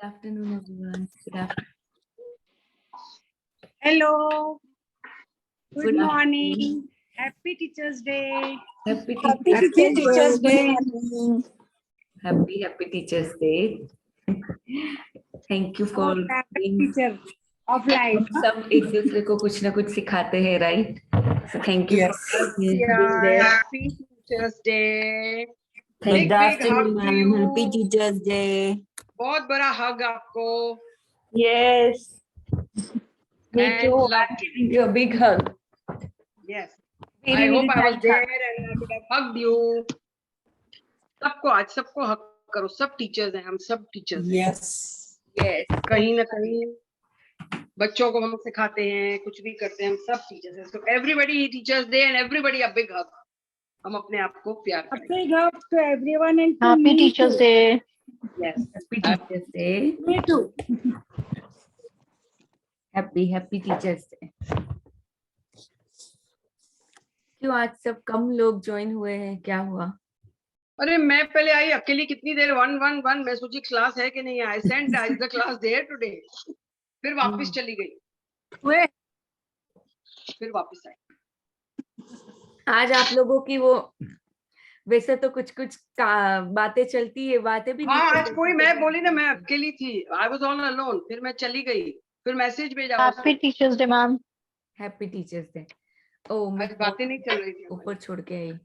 Good afternoon, everyone. Good afternoon. Hello. Good Good morning. afternoon. Happy Teachers Day. Happy Teachers Day. Happy Teachers Day. Thank you for being. Teacher of life. सब एक दूसरे को कुछ ना कुछ सिखाते हैं, right? So thank you Yes. for being Yeah, there. happy Teachers Day. Thank Good you. afternoon, hug ma'am. you. Happy Teachers Day. बहुत बड़ा hug आपको. Yes. Me And too. love I'm giving you a big hug. Yes. Very, I hope very I was tight there hug. and I could have hugged you. सबको आज सबको hug करो. सब teachers हैं, हम सब teachers हैं. Yes. Yes. कहीं ना कहीं बच्चों को हम सिखाते हैं, कुछ भी करते हैं, हम सब टीचर्स हैं. So everybody Teachers Day and everybody a big hug. हम अपने आप को प्यार करें. Big hug to everyone and to Happy me Teachers too. Day. Yes. Happy Teachers Day. Me too. Happy Teachers Day. क्यों आज सब कम लोग ज्वाइन हुए हैं, क्या हुआ? अरे मैं पहले आई अकेली कितनी देर 1 मैं सोची क्लास है कि नहीं. I sent is the class there today. फिर वापस चली गई. वे फिर वापस आई. आज आप लोगों की वो वैसे तो कुछ बातें चलती है, बातें भी हाँ नहीं आज कोई मैं बोली ना मैं अकेली थी. I was all alone. फिर मैं चली गई. फिर मैसेज भेजा. Happy Teachers Day, ma'am. Happy teachers day. ओ मैं आज बातें नहीं चल रही थी. ऊपर छोड़ के आई.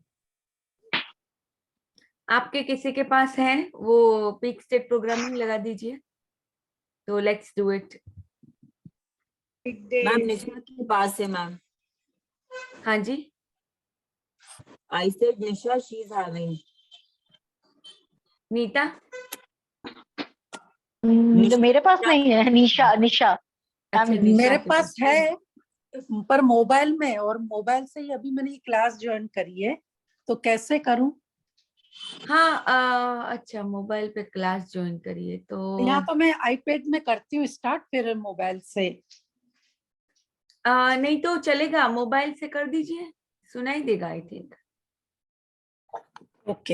आपके किसी के पास है वो पीक स्टेट प्रोग्रामिंग लगा दीजिए. तो लेट्स डू इट. मैम निशा के पास है मैम. हाँ जी. I said Nisha, she's having. Nita. मेरे पास नहीं है. निशा. अच्छा, मैम, निशा मेरे के पास है पर मोबाइल में, और मोबाइल से ही अभी मैंने ये क्लास ज्वाइन करी है, तो कैसे करूं? हाँ अच्छा, मोबाइल पे क्लास ज्वाइन करिए तो यहाँ तो मैं आईपैड में करती हूँ स्टार्ट, फिर मोबाइल से. नहीं तो चलेगा, मोबाइल से कर दीजिए, सुनाई देगा आई थिंक. ओके.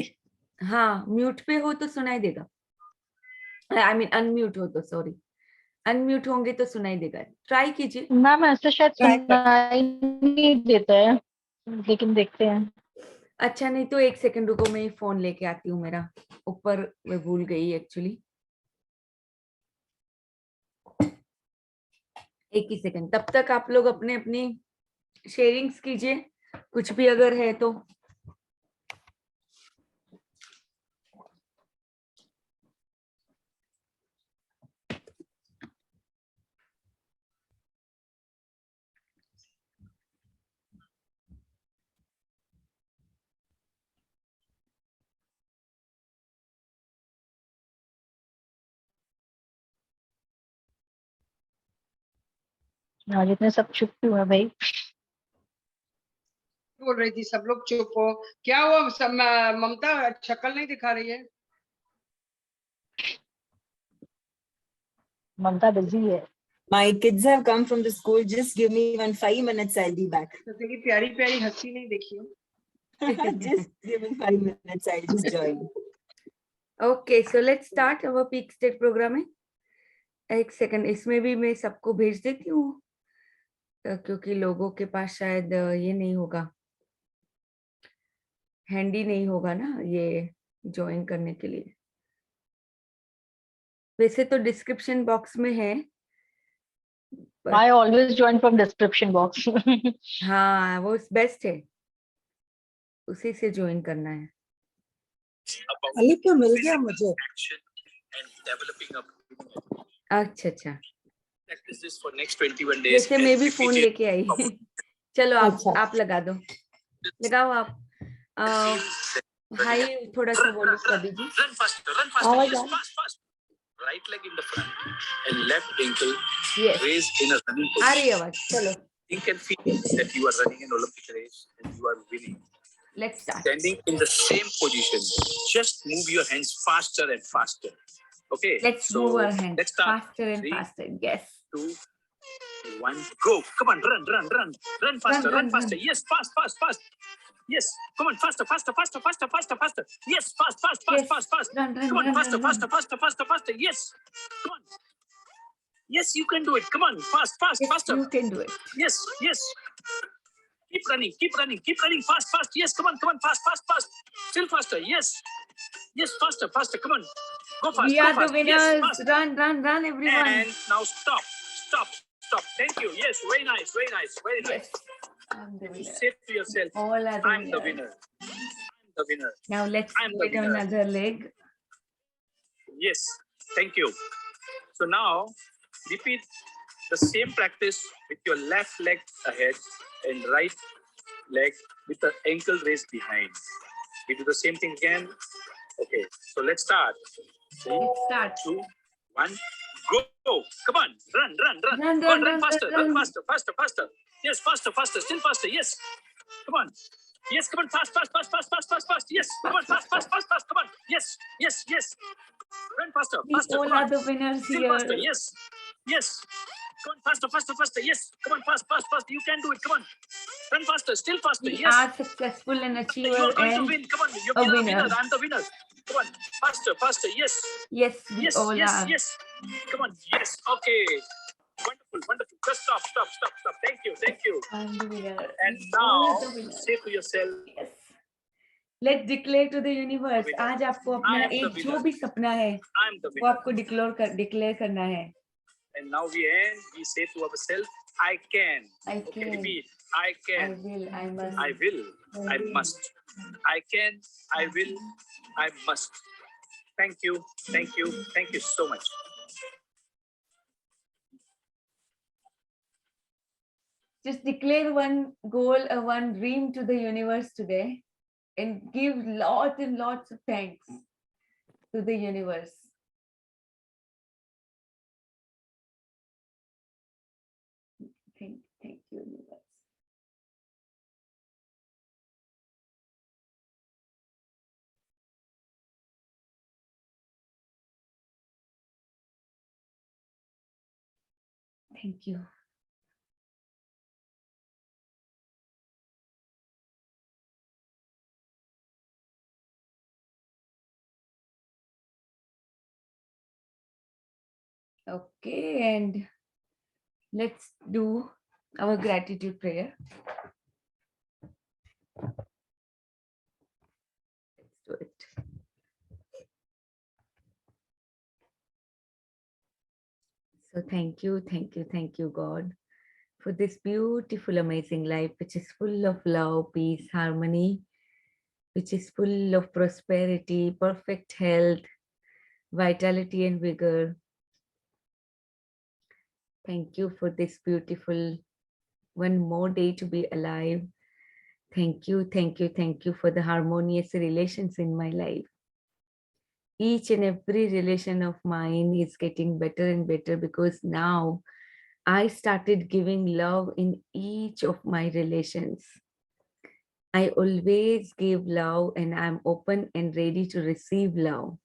हाँ म्यूट पे हो तो सुनाई देगा. आई मीन अनम्यूट हो तो, सॉरी, अनम्यूट होंगे तो सुनाई देगा. ट्राई कीजिए. मैम ऐसे शायद Try कर- सुनाई नहीं देता है, लेकिन देखते हैं. अच्छा नहीं तो एक सेकंड रुको, मैं फोन लेके आती हूँ. मेरा ऊपर मैं भूल गई एक्चुअली. एक ही सेकंड. तब तक आप लोग अपने अपनी शेयरिंग्स कीजिए, कुछ भी अगर है तो. आज इतने सब चुप क्यों है भाई? बोल रही थी सब लोग चुप हो. क्या हुआ? ममता शक्ल नहीं दिखा रही है. ममता बिजी है. My kids have come from the school. Just give me 5 minutes. I'll be back. तो तेरी प्यारी प्यारी हंसी नहीं देखी हो. Just give me 5 minutes. I'll just join. Okay so let's start our peak state programming. एक सेकंड, इसमें भी मैं सबको भेज देती हूँ क्योंकि लोगों के पास शायद ये नहीं होगा, हैंडी नहीं होगा ना ये ज्वाइन करने के लिए. वैसे तो डिस्क्रिप्शन बॉक्स में है. I always join from description box. हाँ वो बेस्ट है, उसी से ज्वाइन करना है. अली क्यों मिल गया मुझे? अच्छा वैसे मैं भी फोन लेके आई. चलो आप लगा दो, लगाओ आप. हाय थोड़ा सा वॉल्यूम कर दीजिए. आवाज आ Right leg in the front and left ankle Yes. raised in a running आ रही position. आवाज. चलो You can feel that you are running an Olympic race and you are winning. Let's start. Standing in the same position, just move your hands faster and faster. Okay. Let's move our hands Let's start. faster and 3, faster. Yes. 2, 1, go. Come on, run faster, Run, run faster. run. Yes, fast. Yes, come on, faster, faster, faster, faster, faster, faster. Yes, fast, fast, fast, Yes. fast, fast. Run, run, Come on, run, faster, run, run. faster, faster, faster, faster. Yes, come on. Yes, you can do it. Come on, fast, fast, Yes, faster. you can do it. Yes, yes. Keep running, keep running, keep running, fast, fast. Yes, come on, fast, fast, fast. Still faster. Yes, yes, faster, faster. Come on, go fast, We go are the fast. Yes, winners. fast. Run, run, run, everyone. And now stop, stop, stop. Thank you. Yes, very nice, very nice, very nice. Yes, I'm the You winner. say to yourself, All are the I'm the winners. winner. I'm the winner. Now let's I'm do the it on winner. another leg. Yes, thank you. So now repeat the same practice with your left leg ahead and right leg with the ankle raised behind. We do the same thing again. Okay, so let's start. 3, Let's start. 2, 1, go. Come on, run, run, run. Run, Come on, run, run run, faster, run, run run. faster, faster, faster. Yes, faster, faster, still faster. Yes, come on. Yes, come on, fast, fast, fast, fast, fast, fast, fast. Yes, come on, fast, fast, fast, fast. Come on. Yes, yes, yes. Run faster, We faster. all Come are on. the winners Still here. faster. Yes, yes. Come on, faster, faster, faster. Yes, come on, fast, fast, fast. You can do it. Come on. Run faster, still faster. We Yes. are successful and You achiever are going to and win. Come on, you're a the winner. winner. I'm the winner. Come on, faster, faster. Yes, Yes, we yes, all yes, are. yes. Come on, yes. Okay. Wonderful, wonderful. Just stop, stop, stop, stop. Thank you, thank you. I'm the winner. And We all now are the winners. say to yourself, Yes. Let's declare to the universe. winner. आज आपको अपना I am the एक जो winner. भी सपना है I'm the वो winner. आपको डिक्लेयर करना है. And now we end. We say to ourselves, I can. I Okay, can. repeat. I I can. will. I must. I will. I must. I can. I will. I must. Thank you. Thank you. Thank you so much. Just declare one goal, one dream to the universe today, and give lots and lots of thanks to the universe. Thank you, universe. Thank you. Okay, and let's do our gratitude prayer. Let's do it. So thank you, God, for this beautiful, amazing life, which is full of love, peace, harmony, which is full of prosperity, perfect health, vitality, and vigor. Thank you for this beautiful one more day to be alive. Thank you for the harmonious relations in my life. Each and every relation of mine is getting better and better because now I started giving love in each of my relations. I always give love and I'm open and ready to receive love.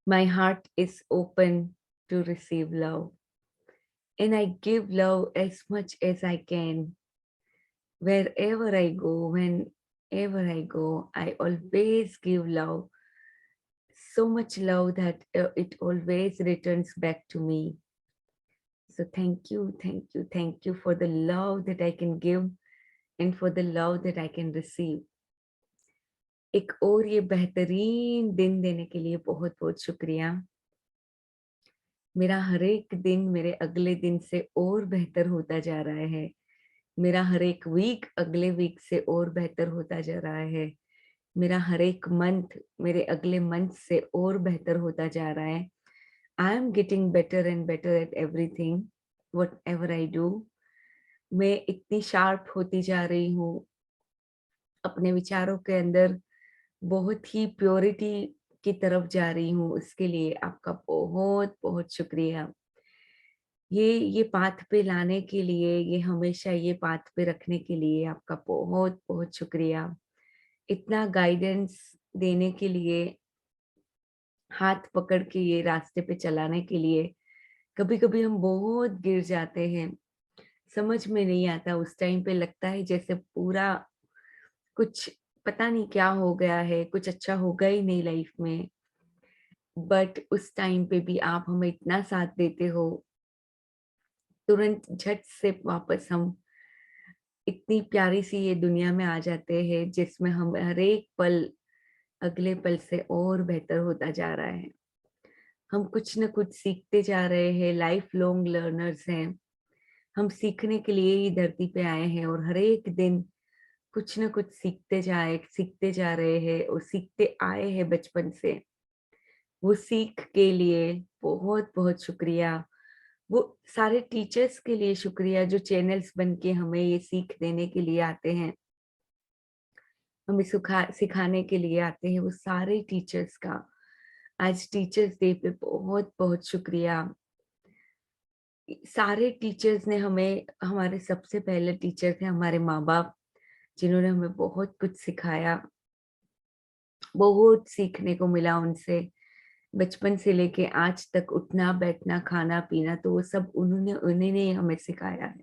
My heart is open to receive love. And I give love as much as I can. Wherever I go, whenever I go, I always give love. So much love that it always returns back to me. So thank you for the love that I can give and for the love that I can receive. एक और ये बेहतरीन दिन देने के लिए बहुत बहुत शुक्रिया. मेरा हर एक दिन मेरे अगले दिन से और बेहतर होता जा रहा है. मेरा हर एक वीक अगले वीक से और बेहतर होता जा रहा है. मेरा हर एक मंथ मेरे अगले मंथ से और बेहतर होता जा रहा है. I am getting better and better at everything, whatever I do. मैं इतनी शार्प होती जा रही हूँ. अपने विचारों के अंदर बहुत ही प्योरिटी की तरफ जा रही हूँ. उसके लिए आपका बहुत बहुत शुक्रिया. ये पाथ पे लाने के लिए, ये हमेशा ये पाथ पे रखने के लिए आपका बहुत बहुत शुक्रिया. इतना गाइडेंस देने के लिए, हाथ पकड़ के ये रास्ते पे चलाने के लिए. कभी कभी हम बहुत गिर जाते हैं, समझ में नहीं आता. उस टाइम पे लगता है जैसे पूरा कुछ पता नहीं क्या हो गया है, कुछ अच्छा होगा ही नहीं लाइफ में, बट उस टाइम पे भी आप हमें इतना साथ देते हो, तुरंत झट से वापस हम इतनी प्यारी सी ये दुनिया में आ जाते हैं जिसमें हम हर एक पल अगले पल से और बेहतर होता जा रहा है। हम कुछ न कुछ सीखते जा रहे हैं, लाइफ लॉन्ग लर्नर्स हैं। हम सीखने के लिए ही धरती पे आए हैं और हर एक दिन कुछ न कुछ सीखते जा रहे हैं और सीखते आए हैं बचपन से। वो सीख के लिए बहुत बहुत शुक्रिया। वो सारे टीचर्स के लिए शुक्रिया जो चैनल्स बन के हमें ये सीख देने के लिए आते हैं, हमें सिखाने के लिए आते हैं, वो सारे टीचर्स का आज टीचर्स डे पे बहुत बहुत शुक्रिया। सारे टीचर्स ने हमें, हमारे सबसे पहले टीचर थे हमारे माँ बाप, जिन्होंने हमें बहुत कुछ सिखाया, बहुत सीखने को मिला उनसे। बचपन से लेके आज तक उठना बैठना खाना पीना तो वो सब उन्हीं ने हमें सिखाया है।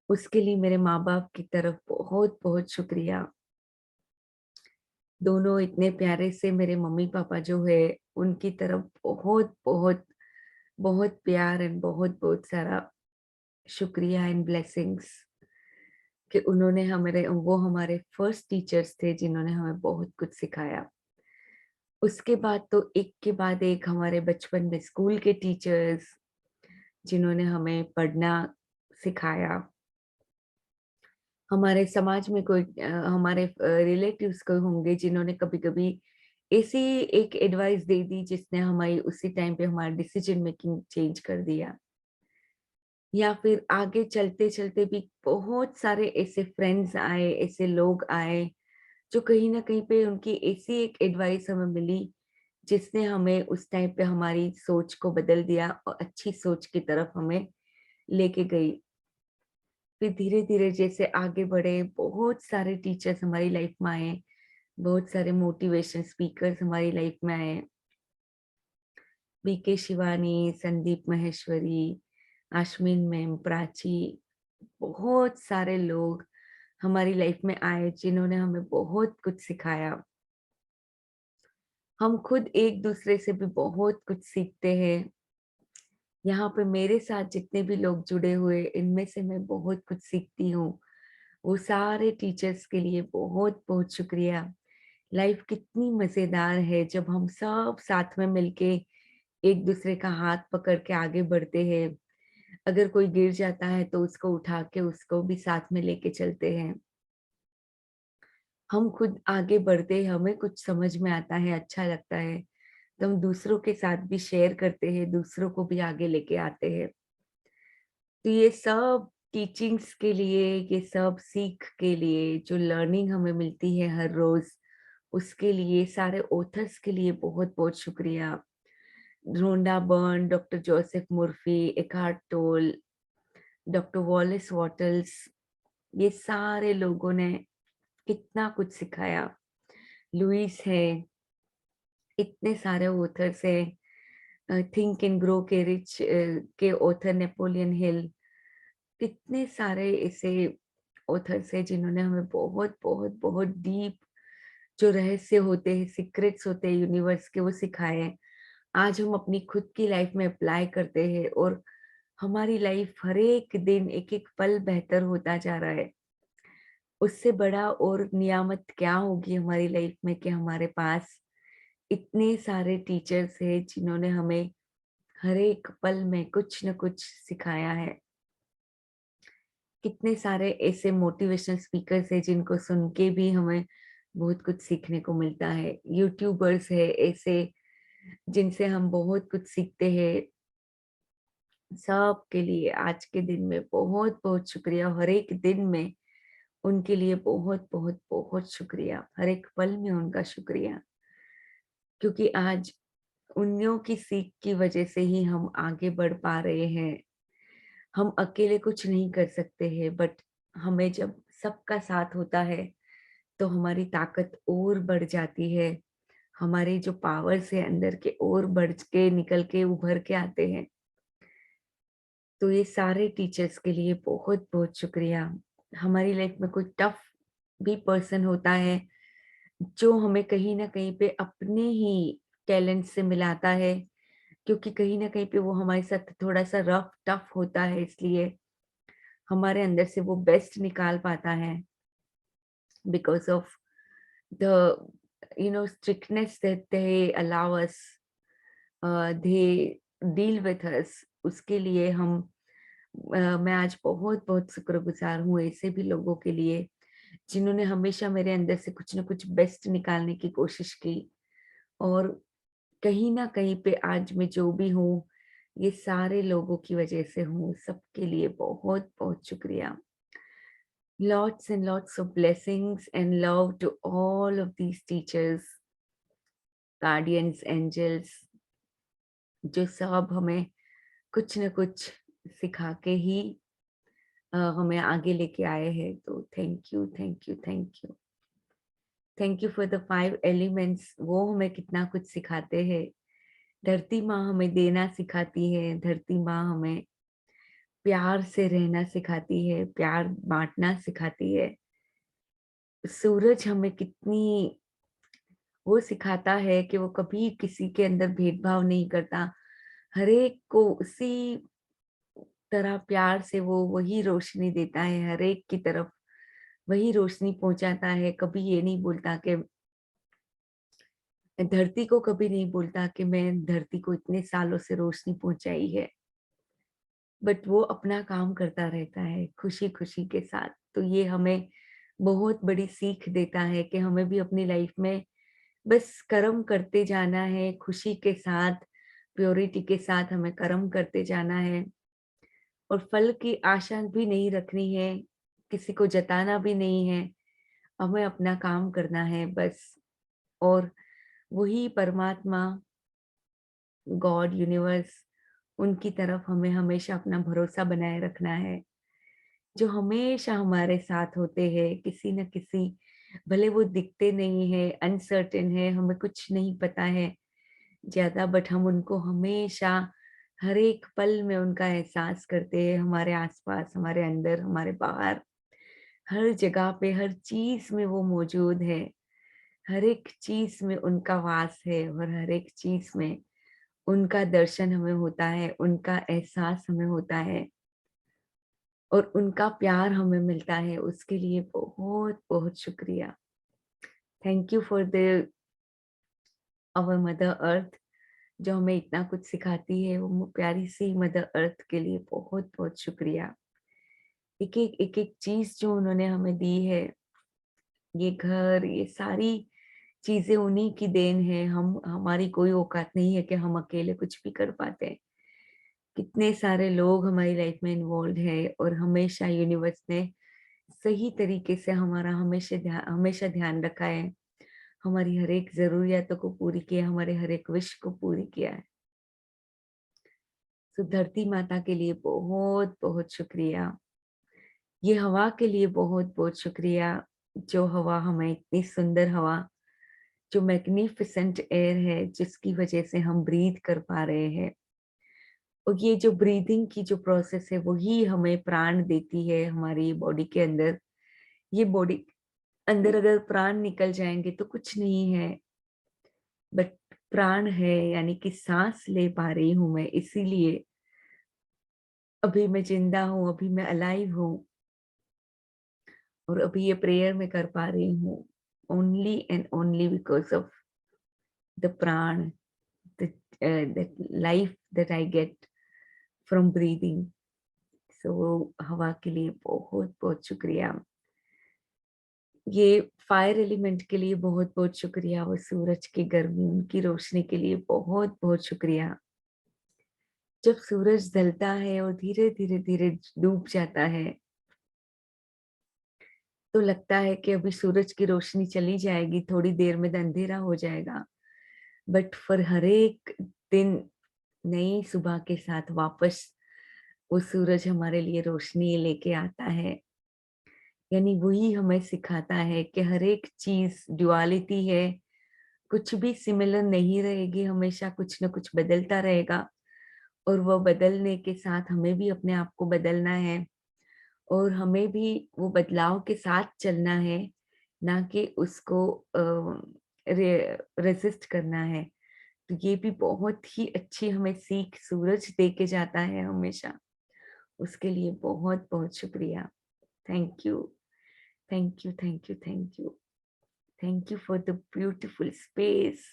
उसके लिए मेरे माँ बाप की तरफ बहुत बहुत शुक्रिया। दोनों इतने प्यारे से मेरे मम्मी पापा जो है उनकी तरफ बहुत बहुत बहुत प्यार एंड बहुत बहुत सारा शुक्रिया एंड ब्लेसिंग्स कि उन्होंने हमारे फर्स्ट टीचर्स थे जिन्होंने हमें बहुत कुछ सिखाया। उसके बाद तो एक के बाद एक हमारे बचपन में स्कूल के टीचर्स जिन्होंने हमें पढ़ना सिखाया। हमारे समाज में हमारे रिलेटिव्स कोई होंगे जिन्होंने कभी-कभी ऐसी एक एडवाइस दे दी जिसने हमारी उसी टाइम पे हमारा डिसीजन मेकिंग चेंज कर दिया। या फिर आगे चलते-चलते भी बहुत सारे ऐसे फ्रेंड्स आए, ऐसे लोग आए जो कहीं न कहीं पे उनकी ऐसी एक एडवाइस हमें मिली जिसने हमें उस टाइम पे हमारी सोच को बदल दिया और अच्छी सोच की तरफ हमें लेके गई। फिर धीरे-धीरे जैसे आगे बढ़े, बहुत सारे टीचर्स हमारी लाइफ में आए, बहुत सारे मोटिवेशन स्पीकर्स हमारी लाइफ में आए। बीके शिवानी, संदीप माहेश्वरी, आश्विन मैम, प्राची, बहुत सारे लोग हमारी लाइफ में आए जिन्होंने हमें बहुत कुछ सिखाया। हम खुद एक दूसरे से भी बहुत कुछ सीखते हैं। यहाँ पे मेरे साथ जितने भी लोग जुड़े हुए, इनमें से मैं बहुत कुछ सीखती हूँ। वो सारे टीचर्स के लिए बहुत बहुत शुक्रिया। लाइफ कितनी मजेदार है जब हम सब साथ में मिलके एक दूसरे का हाथ पकड़ के आगे बढ़ते हैं। अगर कोई गिर जाता है तो उसको उठा के उसको भी साथ में लेके चलते हैं। हम खुद आगे बढ़ते हैं, हमें कुछ समझ में आता है, अच्छा लगता है तो हम दूसरों के साथ भी शेयर करते हैं, दूसरों को भी आगे लेके आते हैं। तो ये सब टीचिंग्स के लिए, ये सब सीख के लिए जो लर्निंग हमें मिलती है हर रोज, उसके लिए सारे ऑथर्स के लिए बहुत बहुत शुक्रिया। Rhonda Byrne, doctor Joseph Murphy, Eckhart Tolle, doctor Wallace Wattles, ये सारे लोगों ने कितना कुछ सिखाया। लुइस है, इतने सारे ऑथर्स हैं। थिंक एंड ग्रो के रिच के ऑथर नेपोलियन हिल, कितने सारे ऐसे ऑथर्स हैं जिन्होंने हमें बहुत बहुत बहुत डीप जो रहस्य होते हैं, सीक्रेट्स होते हैं यूनिवर्स के, वो सिखाए हैं। आज हम अपनी खुद की लाइफ में अप्लाई करते हैं और हमारी लाइफ हर एक दिन एक एक पल बेहतर होता जा रहा है। उससे बड़ा और नियामत क्या होगी हमारी लाइफ में कि हमारे पास इतने सारे टीचर्स हैं जिन्होंने हमें हर एक पल में कुछ न कुछ सिखाया है। कितने सारे ऐसे मोटिवेशनल स्पीकर्स हैं जिनको सुन के भी हमें बहुत कुछ सीखने को मिलता है। यूट्यूबर्स है ऐसे जिनसे हम बहुत कुछ सीखते हैं। सब के लिए आज के दिन में बहुत बहुत शुक्रिया। हर एक दिन में उनके लिए बहुत बहुत बहुत शुक्रिया। हर एक पल में उनका शुक्रिया, क्योंकि आज उन्हीं की सीख की वजह से ही हम आगे बढ़ पा रहे हैं। हम अकेले कुछ नहीं कर सकते हैं, बट हमें जब सबका साथ होता है तो हमारी ताकत और बढ़ जाती है। हमारे जो पावर्स है अंदर के और बढ़ के निकल के उभर के आते हैं। तो ये सारे टीचर्स के लिए बहुत बहुत शुक्रिया। हमारी लाइफ में कोई टफ भी पर्सन होता है जो हमें कहीं ना कहीं पे अपने ही टैलेंट से मिलाता है, क्योंकि कहीं ना कहीं पे वो हमारे साथ थोड़ा सा रफ टफ होता है, इसलिए हमारे अंदर से वो बेस्ट निकाल पाता है, because of the strictness that they allow us, they deal with us. उसके लिए मैं आज बहुत बहुत शुक्रगुजार हूँ ऐसे भी लोगों के लिए जिन्होंने हमेशा मेरे अंदर से कुछ ना कुछ बेस्ट निकालने की कोशिश की, और कहीं ना कहीं पे आज मैं जो भी हूँ ये सारे लोगों की वजह से हूँ। सबके लिए बहुत बहुत शुक्रिया। Lots and lots of blessings and love to all of these teachers, guardians, angels, जो सब हमें कुछ न कुछ सिखा के ही हमें आगे लेके आए हैं। तो thank you, thank you, thank you, thank you for the 5 elements. वो हमें कितना कुछ सिखाते हैं। धरती माँ हमें देना सिखाती है, धरती माँ हमें प्यार से रहना सिखाती है, प्यार बांटना सिखाती है। सूरज हमें कितनी वो सिखाता है कि वो कभी किसी के अंदर भेदभाव नहीं करता, हर एक को उसी तरह प्यार से वो वही रोशनी देता है, हर एक की तरफ वही रोशनी पहुंचाता है। कभी ये नहीं बोलता कि धरती को कभी नहीं बोलता कि मैं धरती को इतने सालों से रोशनी पहुंचाई है, बट वो अपना काम करता रहता है खुशी खुशी के साथ। तो ये हमें बहुत बड़ी सीख देता है कि हमें भी अपनी लाइफ में बस कर्म करते जाना है, खुशी के साथ, प्योरिटी के साथ हमें कर्म करते जाना है, और फल की आशा भी नहीं रखनी है, किसी को जताना भी नहीं है, हमें अपना काम करना है बस। और वही परमात्मा, गॉड, यूनिवर्स, उनकी तरफ हमें हमेशा अपना भरोसा बनाए रखना है, जो हमेशा हमारे साथ होते हैं किसी न किसी, भले वो दिखते नहीं है, अनसर्टेन है, हमें कुछ नहीं पता है ज्यादा, बट हम उनको हमेशा हर एक पल में उनका एहसास करते हैं, हमारे आसपास, हमारे अंदर, हमारे बाहर, हर जगह पे, हर चीज में वो मौजूद है, हर एक चीज में उनका वास है, और हर एक चीज में उनका दर्शन हमें होता है, उनका एहसास हमें होता है, और उनका प्यार हमें मिलता है। उसके लिए बहुत बहुत शुक्रिया। Thank you for the our mother earth, जो हमें इतना कुछ सिखाती है। वो प्यारी सी मदर अर्थ के लिए बहुत बहुत शुक्रिया। एक एक चीज जो उन्होंने हमें दी है, ये घर, ये सारी चीजें उन्हीं की देन है। हमारी कोई औकात नहीं है कि हम अकेले कुछ भी कर पाते हैं। कितने सारे लोग हमारी लाइफ में इन्वॉल्व है, और हमेशा यूनिवर्स ने सही तरीके से हमारा हमेशा ध्यान रखा है, हमारी हर एक जरूरियातों को पूरी किया, हमारे हर एक विश को पूरी किया है। तो धरती माता के लिए बहुत बहुत शुक्रिया। ये हवा के लिए बहुत बहुत शुक्रिया, जो हवा हमें, इतनी सुंदर हवा, जो मैग्निफिसेंट एयर है, जिसकी वजह से हम ब्रीथ कर पा रहे हैं। और ये जो ब्रीदिंग की जो प्रोसेस है, वही हमें प्राण देती है हमारी बॉडी के अंदर। ये बॉडी अंदर अगर प्राण निकल जाएंगे तो कुछ नहीं है, बट प्राण है, यानी कि सांस ले पा रही हूं मैं, इसीलिए अभी मैं जिंदा हूँ, अभी मैं अलाइव हूँ, और अभी ये प्रेयर में कर पा रही हूँ, only and only because of the prana, the life that I get from breathing. So हवा के लिए बहुत बहुत शुक्रिया। ये फायर एलिमेंट के लिए बहुत बहुत शुक्रिया, और सूरज की गर्मी, उनकी रोशनी के लिए बहुत बहुत शुक्रिया। जब सूरज ढलता है और धीरे धीरे धीरे डूब जाता है, तो लगता है कि अभी सूरज की रोशनी चली जाएगी, थोड़ी देर में अंधेरा हो जाएगा, बट फिर हर एक दिन नई सुबह के साथ वापस वो सूरज हमारे लिए रोशनी लेके आता है। यानी वही हमें सिखाता है कि हर एक चीज ड्युअलिटी है, कुछ भी सिमिलर नहीं रहेगी, हमेशा कुछ ना कुछ बदलता रहेगा, और वो बदलने के साथ हमें भी अपने आप को बदलना है, और हमें भी वो बदलाव के साथ चलना है, ना कि उसको रेसिस्ट करना है। तो ये भी बहुत ही अच्छी हमें सीख सूरज दे के जाता है हमेशा। उसके लिए बहुत बहुत शुक्रिया। Thank you, thank you, thank you, thank you, thank you for the beautiful space.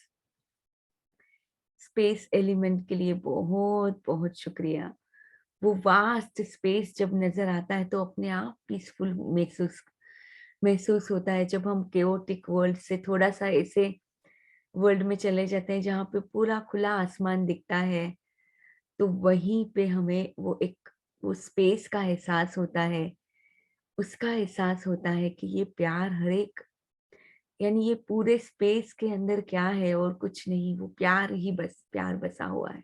Space element के लिए बहुत बहुत शुक्रिया। वो वास्ट स्पेस जब नजर आता है तो अपने आप पीसफुल महसूस महसूस होता है। जब हम केओटिक वर्ल्ड से थोड़ा सा ऐसे वर्ल्ड में चले जाते हैं जहाँ पे पूरा खुला आसमान दिखता है, तो वहीं पे हमें वो स्पेस का एहसास होता है। उसका एहसास होता है कि ये प्यार हर एक, यानी ये पूरे स्पेस के अंदर क्या है और कुछ नहीं, वो प्यार ही बस प्यार बसा हुआ है।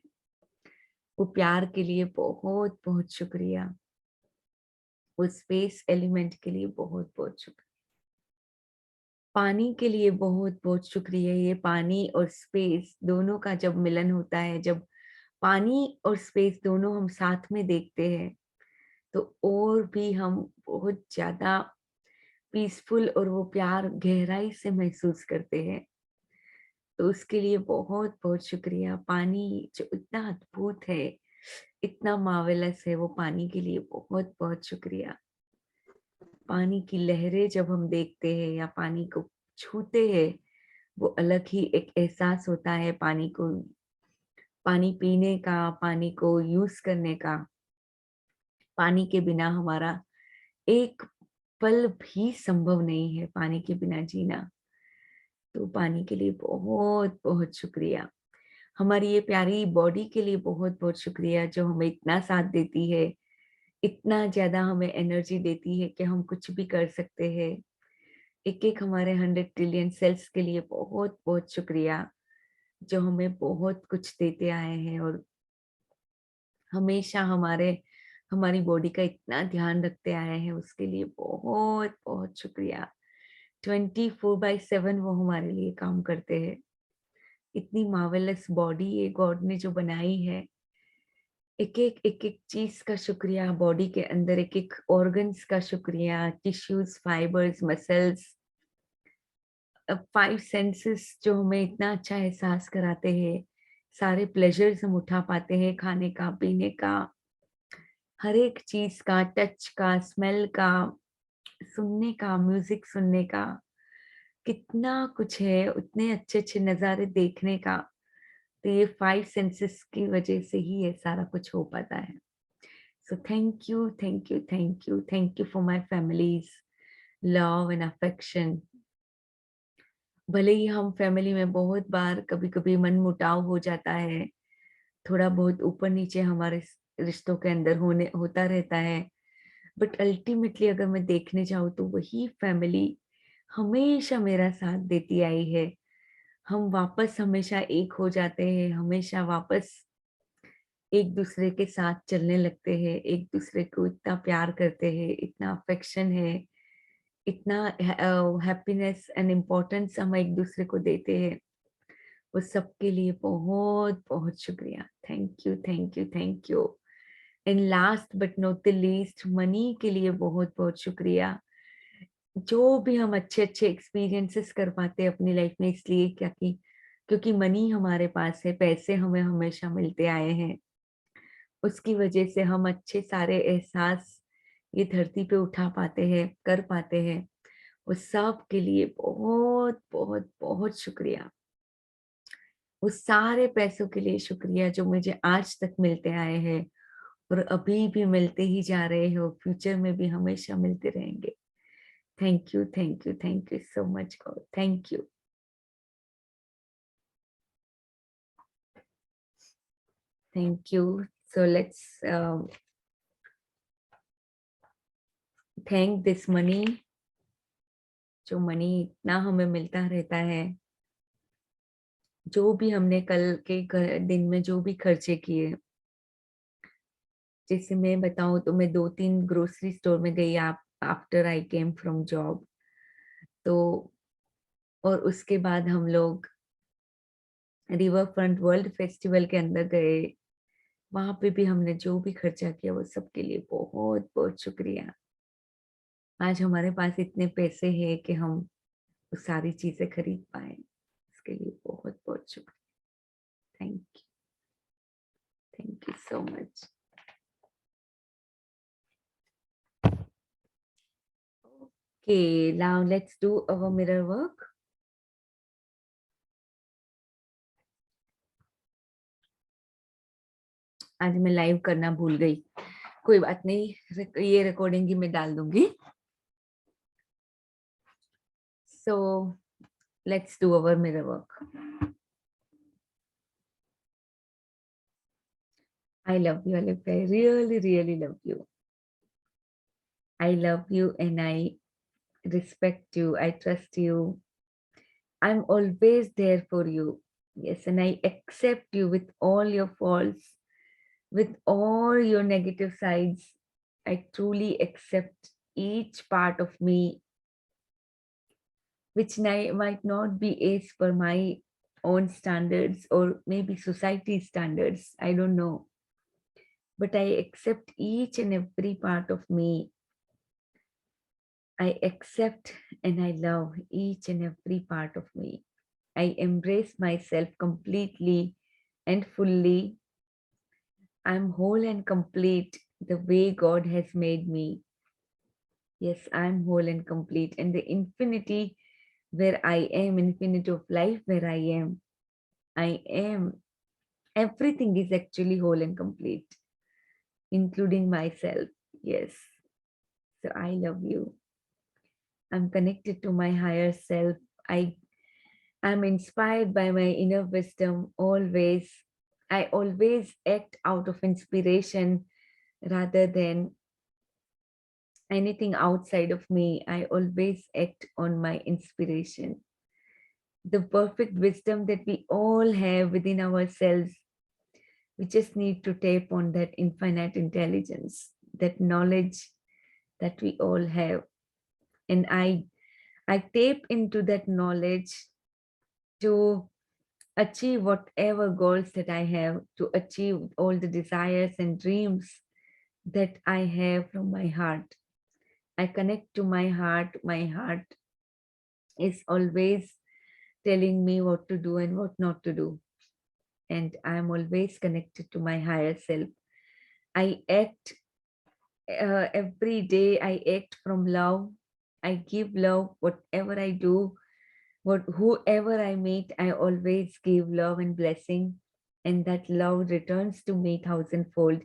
वो प्यार के लिए बहुत बहुत शुक्रिया। वो स्पेस एलिमेंट के लिए बहुत बहुत शुक्रिया। पानी के लिए बहुत बहुत शुक्रिया। ये पानी और स्पेस दोनों का जब मिलन होता है, जब पानी और स्पेस दोनों हम साथ में देखते हैं, तो और भी हम बहुत ज्यादा पीसफुल और वो प्यार गहराई से महसूस करते हैं। तो उसके लिए बहुत बहुत शुक्रिया। पानी जो इतना अद्भुत है, इतना मार्वेलस है, वो पानी के लिए बहुत बहुत शुक्रिया। पानी की लहरें जब हम देखते हैं या पानी को छूते हैं, वो अलग ही एक एहसास होता है पानी को, पानी पीने का, पानी को यूज करने का। पानी के बिना हमारा एक पल भी संभव नहीं है, पानी के बिना जीना। तो पानी के लिए बहुत बहुत शुक्रिया। हमारी ये प्यारी बॉडी के लिए बहुत बहुत शुक्रिया, जो हमें इतना साथ देती है, इतना ज्यादा हमें एनर्जी देती है कि हम कुछ भी कर सकते हैं। एक एक हमारे 100 ट्रिलियन सेल्स के लिए बहुत बहुत शुक्रिया, जो हमें बहुत कुछ देते आए हैं और हमेशा हमारी बॉडी का इतना ध्यान रखते आए हैं। उसके लिए बहुत बहुत शुक्रिया। 24/7 वो हमारे लिए काम करते हैं। इतनी मार्वेलस बॉडी ये गॉड ने जो बनाई है, एक एक चीज का शुक्रिया। बॉडी के अंदर एक एक ऑर्गन्स का शुक्रिया, टिश्यूज, फाइबर्स, मसल्स, 5 सेंसेस जो हमें इतना अच्छा एहसास कराते हैं। सारे प्लेजर्स हम उठा पाते हैं, खाने का, पीने का, हर एक चीज का, टच का, स्मेल का, सुनने का, म्यूजिक सुनने का, कितना कुछ है। उतने अच्छे अच्छे नजारे देखने का। तो ये 5 सेंसेस की वजह से ही ये सारा कुछ हो पाता है। So thank you, thank you, thank you, thank you for my families love and affection. भले ही हम फैमिली में बहुत बार कभी कभी मन मुटाव हो जाता है, थोड़ा बहुत ऊपर नीचे हमारे रिश्तों के अंदर होता रहता है, बट अल्टीमेटली अगर मैं देखने जाऊँ तो वही फैमिली हमेशा मेरा साथ देती आई है। हम वापस हमेशा एक हो जाते हैं, हमेशा वापस एक दूसरे के साथ चलने लगते हैं, एक दूसरे को इतना प्यार करते हैं, इतना अफेक्शन है, इतना हैप्पीनेस एंड इम्पोर्टेंस हम एक दूसरे को देते हैं। उस सबके लिए बहुत बहुत शुक्रिया। Thank you, thank you, thank you. And last but not the least, money के लिए बहुत बहुत शुक्रिया। जो भी हम अच्छे अच्छे एक्सपीरियंसेस कर पाते हैं अपनी लाइफ में, इसलिए क्या कि क्योंकि मनी हमारे पास है, पैसे हमें हमेशा मिलते आए हैं, उसकी वजह से हम अच्छे सारे एहसास ये धरती पे उठा पाते हैं, कर पाते हैं। उस सब के लिए बहुत बहुत बहुत शुक्रिया। उस सारे पैसों के लिए शुक्रिया जो मुझे आज तक मिलते आए हैं और अभी भी मिलते ही जा रहे हैं और फ्यूचर में भी हमेशा मिलते रहेंगे। Thank you, thank you, thank you so much God. Thank you. Thank you. So let's thank this money, जो मनी इतना हमें मिलता रहता है। जो भी हमने कल के दिन में जो भी खर्चे किए, जैसे मैं बताऊं तो मैं 2-3 ग्रोसरी स्टोर में गई after I came from job. तो और उसके बाद हम लोग रिवर फ्रंट वर्ल्ड फेस्टिवल के अंदर गए। वहां पे भी हमने जो भी खर्चा किया वो सबके लिए बहुत बहुत शुक्रिया। आज हमारे पास इतने पैसे हैं कि हम वो सारी चीजें खरीद पाए। इसके लिए बहुत बहुत शुक्रिया। Thank you so much. Okay, now let's do our mirror work. आज मैं लाइव करना भूल गई, कोई बात नहीं, ये रिकॉर्डिंग ही मैं डाल दूंगी। So let's do our mirror work. I love you, Alif. I really, really love you. I love you and I respect you. I trust you. I'm always there for you. Yes, and I accept you with all your faults, with all your negative sides. I truly accept each part of me, which might not be as per my own standards or maybe society's standards. I don't know. But I accept each and every part of me. I accept and I love each and every part of me. I embrace myself completely and fully. I'm whole and complete the way God has made me. Yes, I'm whole and complete. And the infinity where I am, infinity of life where I am, everything is actually whole and complete, including myself. Yes. So I love you. I'm connected to my higher self. I'm inspired by my inner wisdom always. I always act out of inspiration rather than anything outside of me. I always act on my inspiration. The perfect wisdom that we all have within ourselves, we just need to tap on that infinite intelligence, that knowledge that we all have. And I tap into that knowledge to achieve whatever goals that I have, to achieve all the desires and dreams that I have from my heart. I connect to my heart. My heart is always telling me what to do and what not to do. And I'm always connected to my higher self. I act every day, I act from love. I give love, whatever I do, whoever I meet, I always give love and blessing, and that love returns to me thousandfold.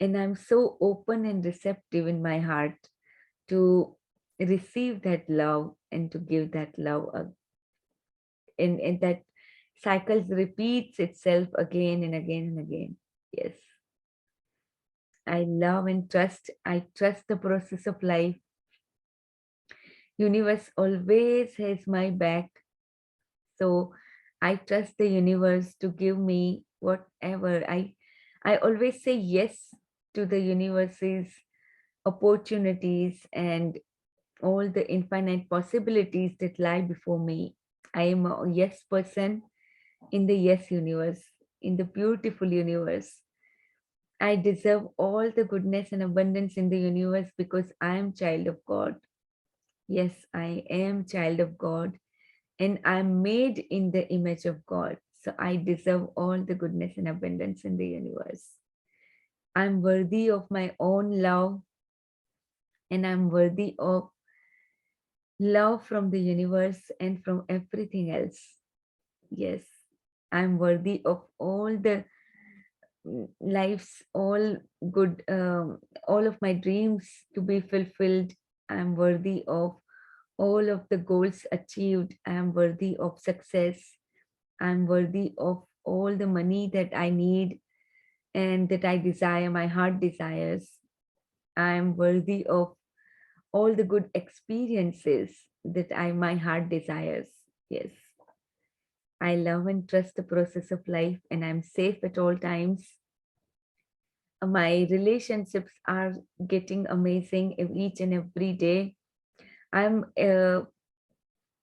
And I'm so open and receptive in my heart to receive that love and to give that love. And that cycles repeats itself again and again and again. Yes. I love and trust. I trust the process of life. Universe always has my back. So I trust the universe to give me whatever. I always say yes to the universe's opportunities and all the infinite possibilities that lie before me. I am a yes person in the yes universe, in the beautiful universe. I deserve all the goodness and abundance in the universe because I am child of God. Yes, I am child of God. And I'm made in the image of God. So I deserve all the goodness and abundance in the universe. I'm worthy of my own love, and I'm worthy of love from the universe and from everything else. Yes, I'm worthy of all the life's all good, all of my dreams to be fulfilled. I'm worthy of all of the goals achieved. I'm worthy of success. I'm worthy of all the money that I need and that I desire, my heart desires. I'm worthy of all the good experiences that my heart desires. Yes. I love and trust the process of life, and I'm safe at all times. My relationships are getting amazing each and every day. I'm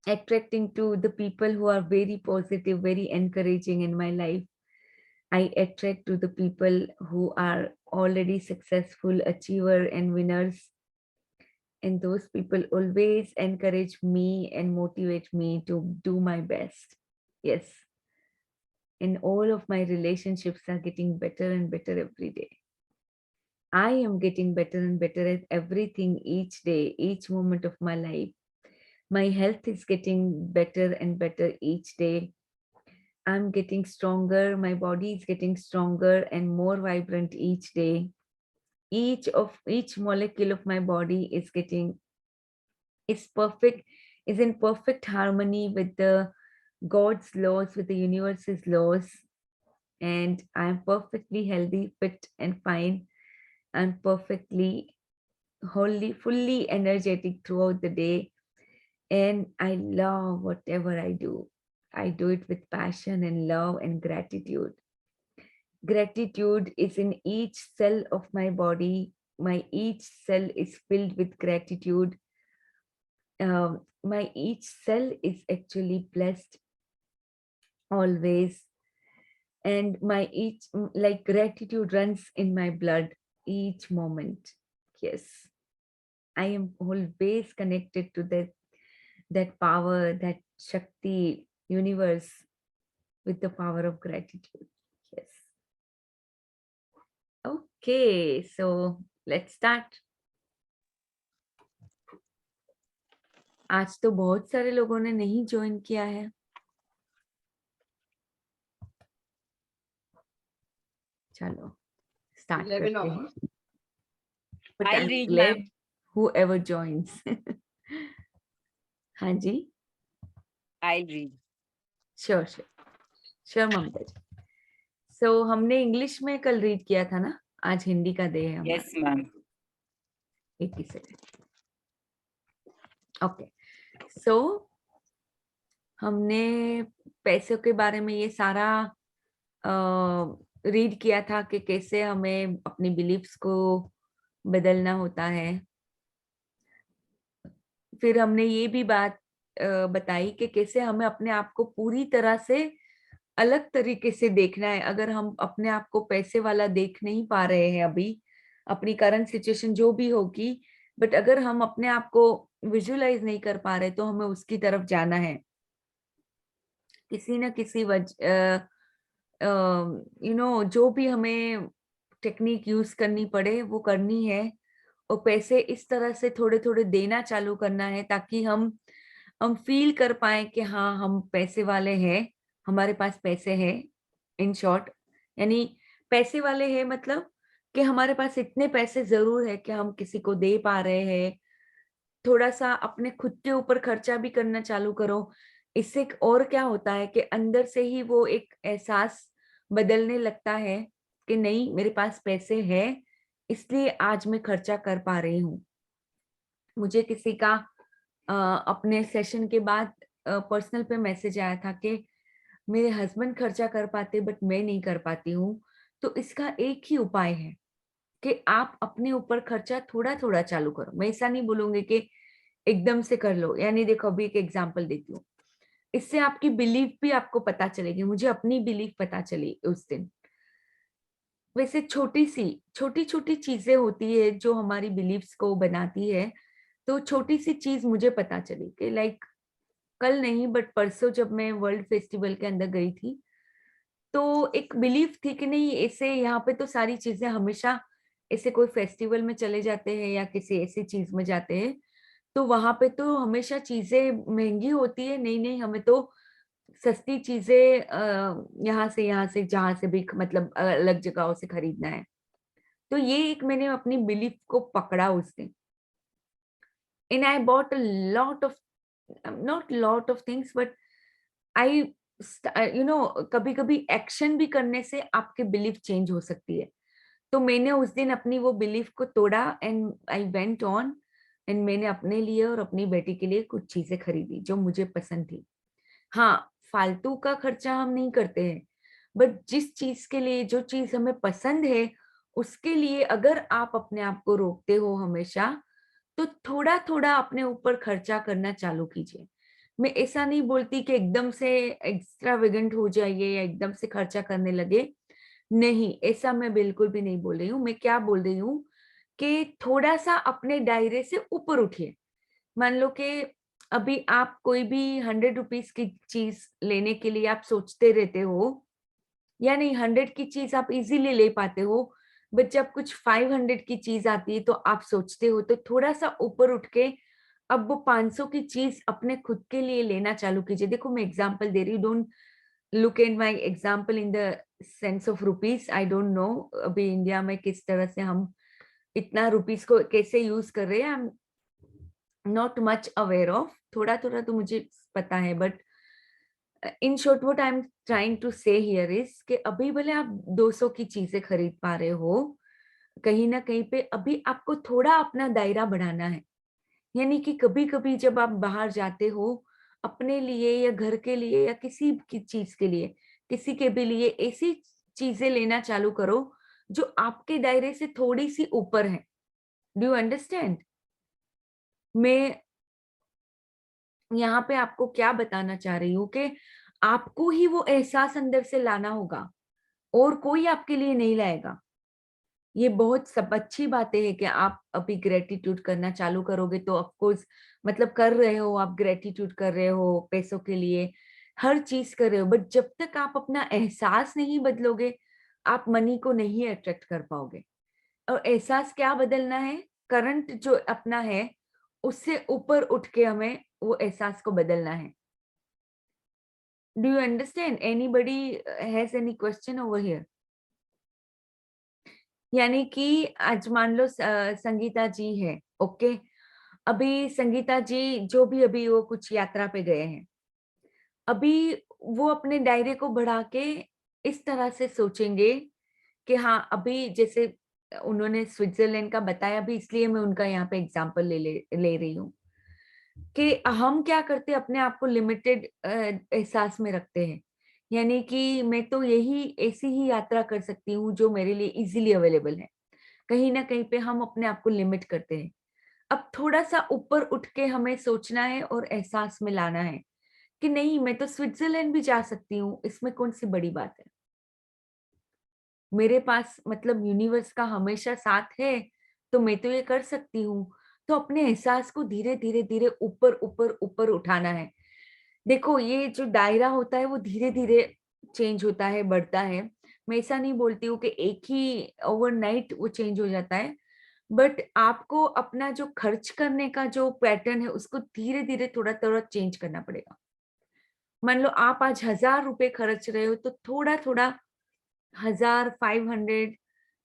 attracting to the people who are very positive, very encouraging in my life. I attract to the people who are already successful, achiever and winners. and those people always encourage me and motivate me to do my best. Yes, and all of my relationships are getting better and better every day. I am getting better and better at everything each day, each moment of my life. My health is getting better and better each day. I'm getting stronger. My body is getting stronger and more vibrant each day. Each molecule of my body is perfect, is in perfect harmony with the God's laws, with the universe's laws. And I'm perfectly healthy, fit, and fine. I'm perfectly, wholly, fully energetic throughout the day. And I love whatever I do. I do it with passion and love and gratitude. Gratitude is in each cell of my body. My each cell is filled with gratitude. My each cell is actually blessed always. And my each, like gratitude runs in my blood each moment. Yes, I am always connected to that power, that Shakti, universe, with the power of gratitude. Yes. Okay, so let's start. आज तो बहुत सारे लोगों ने नहीं join किया है. चलो स्टार्ट 11 करते of हैं. us. But I'll I'm read, glad ma'am. whoever joins. हाँ जी, I'll read. श्योर ममता जी. सो हमने इंग्लिश में कल रीड किया था ना, आज हिंदी का डे है हमारा. Yes, ma'am. 80 सेकंड. ओके, सो हमने पैसों के बारे में ये सारा रीड किया था कि कैसे हमें अपनी बिलीफ्स को बदलना होता है. फिर हमने ये भी बात बताई कि कैसे हमें अपने आप को पूरी तरह से अलग तरीके से देखना है. अगर हम अपने आप को पैसे वाला देख नहीं पा रहे हैं अभी, अपनी करंट सिचुएशन जो भी होगी, बट अगर हम अपने आप को विजुअलाइज नहीं कर पा रहे तो हमें उसकी तरफ जाना है. किसी न किसी जो भी हमें टेक्निक यूज करनी पड़े वो करनी है. और पैसे इस तरह से थोड़े थोड़े देना चालू करना है ताकि हम फील कर पाए कि हाँ हम पैसे वाले हैं, हमारे पास पैसे हैं. इन शॉर्ट, यानी पैसे वाले हैं मतलब कि हमारे पास इतने पैसे जरूर है कि हम किसी को दे पा रहे हैं. थोड़ा सा अपने खुद के ऊपर खर्चा भी करना चालू करो. इससे और क्या होता है कि अंदर से ही वो एक एहसास बदलने लगता है कि नहीं, मेरे पास पैसे हैं इसलिए आज मैं खर्चा कर पा रही हूँ. मुझे किसी का अपने सेशन के बाद पर्सनल पे मैसेज आया था कि मेरे हस्बैंड खर्चा कर पाते बट मैं नहीं कर पाती हूँ. तो इसका एक ही उपाय है कि आप अपने ऊपर खर्चा थोड़ा थोड़ा चालू करो. मैं ऐसा नहीं बोलूंगी कि एकदम से कर लो. यानी देखो, अभी एक एग्जांपल देती हूँ. इससे आपकी बिलीफ भी आपको पता चलेगी. मुझे अपनी बिलीफ पता चली उस दिन. वैसे छोटी छोटी चीजें होती है जो हमारी बिलीफ्स को बनाती है. तो छोटी सी चीज मुझे पता चली कि लाइक कल नहीं बट परसों जब मैं वर्ल्ड फेस्टिवल के अंदर गई थी तो एक बिलीफ थी कि नहीं, ऐसे यहाँ पे तो सारी चीजें हमेशा ऐसे कोई फेस्टिवल में चले जाते हैं या किसी ऐसी चीज में जाते हैं तो वहां पे तो हमेशा चीजें महंगी होती है. नहीं नहीं, हमें तो सस्ती चीजें यहाँ से जहां से भी मतलब अलग जगहों से खरीदना है. तो ये एक मैंने अपनी बिलीफ को पकड़ा उस दिन. And I bought a lot of, not lot of things but I कभी कभी एक्शन भी करने से आपके बिलीफ चेंज हो सकती है. तो मैंने उस दिन अपनी वो बिलीफ को तोड़ा and I went on and मैंने अपने लिए और अपनी बेटी के लिए कुछ चीजें खरीदी जो मुझे पसंद थी. हाँ, फालतू का खर्चा हम नहीं करते हैं, बट जिस चीज के लिए, जो चीज हमें पसंद है उसके लिए अगर आप अपने आप को रोकते हो हमेशा, तो थोड़ा थोड़ा अपने ऊपर खर्चा करना चालू कीजिए. मैं ऐसा नहीं बोलती कि एकदम से एक्स्ट्रावेगेंट हो जाइए या एकदम से खर्चा करने लगे. नहीं, ऐसा मैं बिल्कुल भी नहीं बोल रही हूँ. मैं क्या बोल रही हूँ कि थोड़ा सा अपने दायरे से ऊपर उठिए। मान लो कि अभी आप कोई भी 100 रुपीज की चीज लेने के लिए आप सोचते रहते हो, या नहीं 100 की चीज आप इजीली ले पाते हो, बट जब कुछ 500 की चीज आती है तो आप सोचते हो। तो थोड़ा सा ऊपर उठ के अब वो 500 की चीज अपने खुद के लिए लेना चालू कीजिए। देखो मैं एग्जांपल दे रही हूँ, don't look at my example in the sense of rupees. I don't know अभी इंडिया में किस तरह से हम इतना रुपीज को कैसे यूज कर रहे हैं, I am not much aware of, थोड़ा थोड़ा तो मुझे पता है, but in short what I am trying to say here is कि अभी भले आप 200 की चीजें खरीद पा रहे हो, कहीं ना कहीं पे अभी आपको थोड़ा अपना दायरा बढ़ाना है। यानी कि कभी कभी जब आप बाहर जाते हो अपने लिए या घर के लिए या किसी की चीज के लिए, किसी के भी लिए, ऐसी चीजें लेना चालू करो जो आपके दायरे से थोड़ी सी ऊपर है। Do you understand? मैं यहाँ पे आपको क्या बताना चाह रही हूँ कि आपको ही वो एहसास अंदर से लाना होगा और कोई आपके लिए नहीं लाएगा। ये बहुत सब अच्छी बातें है कि आप अभी ग्रेटिट्यूड करना चालू करोगे तो ऑफ कोर्स मतलब कर रहे हो, आप ग्रेटिट्यूड कर रहे हो पैसों के लिए, हर चीज कर रहे हो, बट जब तक आप अपना एहसास नहीं बदलोगे आप मनी को नहीं अट्रैक्ट कर पाओगे। और एहसास क्या बदलना है? करंट जो अपना है उससे ऊपर उठ के हमें वो एहसास को बदलना है। Do you understand? Anybody has any question over here? यानी कि आज मान लो संगीता जी है, ओके, अभी संगीता जी जो भी अभी वो कुछ यात्रा पे गए हैं, अभी वो अपने दायरे को बढ़ा के इस तरह से सोचेंगे कि हाँ अभी जैसे उन्होंने स्विट्जरलैंड का बताया भी, इसलिए मैं उनका यहाँ पे एग्जांपल ले रही हूँ कि हम क्या करते हैं, अपने आप को लिमिटेड एहसास में रखते हैं। यानी कि मैं तो यही ऐसी ही यात्रा कर सकती हूँ जो मेरे लिए इजीली अवेलेबल है। कहीं ना कहीं पे हम अपने आप को लिमिट करते हैं। अब थोड़ा सा ऊपर उठ के हमें सोचना है और एहसास में लाना है कि नहीं मैं तो स्विट्जरलैंड भी जा सकती हूँ, इसमें कौन सी बड़ी बात है। मेरे पास मतलब यूनिवर्स का हमेशा साथ है तो मैं तो ये कर सकती हूँ। तो अपने एहसास को धीरे धीरे धीरे ऊपर ऊपर ऊपर उठाना है। देखो ये जो दायरा होता है वो धीरे धीरे चेंज होता है, बढ़ता है। मैं ऐसा नहीं बोलती हूँ कि एक ही ओवरनाइट वो चेंज हो जाता है, बट आपको अपना जो खर्च करने का जो पैटर्न है उसको धीरे धीरे थोड़ा थोड़ा चेंज करना पड़ेगा। मान लो आप आज 1000 रुपए खर्च रहे हो तो थोड़ा थोड़ा 1000, 500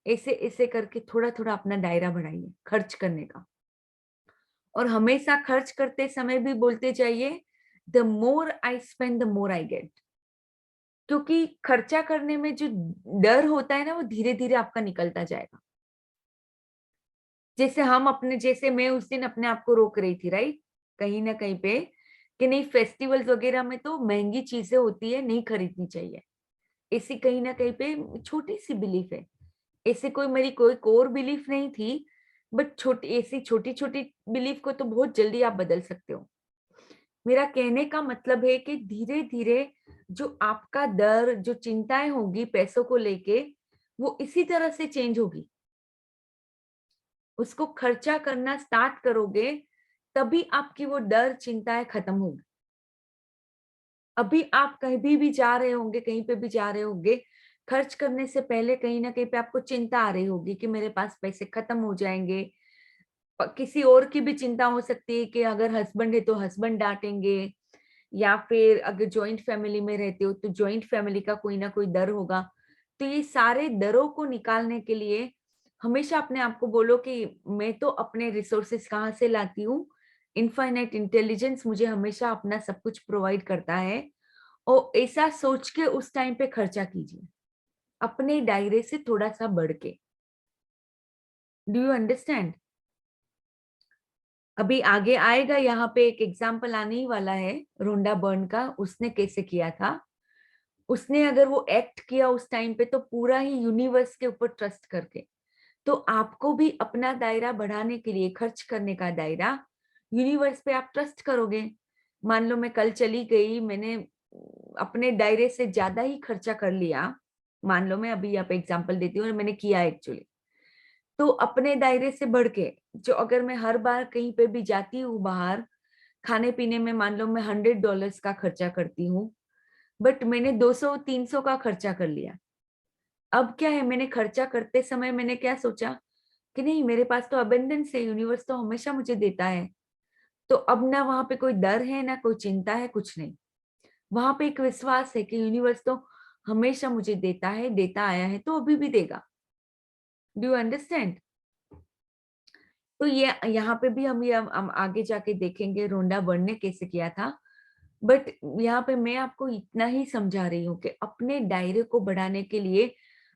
ऐसे ऐसे करके थोड़ा थोड़ा अपना दायरा बढ़ाइए खर्च करने का। और हमेशा खर्च करते समय भी बोलते जाइए the more I spend the more I get. क्योंकि खर्चा करने में जो डर होता है ना वो धीरे धीरे आपका निकलता जाएगा। जैसे मैं उस दिन अपने आप को रोक रही थी, राइट, कहीं ना कहीं पे कि नहीं फेस्टिवल्स वगैरह में तो महंगी चीजें होती है, नहीं खरीदनी चाहिए। ऐसी कहीं ना कहीं पे छोटी सी बिलीफ है, ऐसे कोई मेरी कोई कोर बिलीफ नहीं थी, बट ऐसी छोटी छोटी बिलीफ को तो बहुत जल्दी आप बदल सकते हो। मेरा कहने का मतलब है कि धीरे धीरे जो आपका डर, जो चिंताएं होगी पैसों को लेके, वो इसी तरह से चेंज होगी। उसको खर्चा करना स्टार्ट करोगे तभी आपकी वो डर चिंताएं खत्म होगी। अभी आप कहीं भी जा रहे होंगे, कहीं पे भी जा रहे होंगे, खर्च करने से पहले कहीं ना कहीं पे आपको चिंता आ रही होगी कि मेरे पास पैसे खत्म हो जाएंगे। किसी और की भी चिंता हो सकती है कि अगर हस्बैंड है तो हस्बैंड डांटेंगे, या फिर अगर जॉइंट फैमिली में रहते हो तो जॉइंट फैमिली का कोई ना कोई डर होगा। तो ये सारे डरों को निकालने के लिए हमेशा अपने आप को बोलो कि मैं तो अपने रिसोर्सेस कहाँ से लाती हूँ, इनफाइनाइट इंटेलिजेंस मुझे हमेशा अपना सब कुछ प्रोवाइड करता है। और ऐसा सोच के उस टाइम पे खर्चा कीजिए अपने दायरे से थोड़ा सा बढ़ के। Do you understand? अभी आगे आएगा, यहाँ पे एक एग्जाम्पल आने ही वाला है रोंडा बर्न का, उसने कैसे किया था। उसने अगर वो एक्ट किया उस टाइम पे तो पूरा ही यूनिवर्स के ऊपर ट्रस्ट करके। तो आपको भी अपना दायरा बढ़ाने के लिए, खर्च करने का दायरा, यूनिवर्स पे आप ट्रस्ट करोगे। मान लो मैं कल चली गई, मैंने अपने दायरे से ज्यादा ही खर्चा कर लिया, मान लो मैं अभी यहाँ पे एग्जांपल देती हूँ और मैंने किया एक्चुअली, तो अपने दायरे से बढ़ के, जो अगर मैं हर बार कहीं पे भी जाती हूँ बाहर खाने पीने में, मान लो मैं $100 का खर्चा करती हूँ, बट मैंने 200-300 का खर्चा कर लिया। अब क्या है, मैंने खर्चा करते समय मैंने क्या सोचा कि नहीं, मेरे पास तो अबेंडेंस है, यूनिवर्स तो हमेशा मुझे देता है। तो अब ना वहां पे कोई डर है, ना कोई चिंता है, कुछ नहीं। वहां पे एक विश्वास है कि यूनिवर्स तो हमेशा मुझे देता है, देता आया है, तो अभी भी देगा। Do you understand? तो ये यहाँ पे भी हम आगे जाके देखेंगे रोंडा बर्न ने कैसे किया था। बट यहाँ पे मैं आपको इतना ही समझा रही हूँ कि अपने दायरे को बढ़ाने के लिए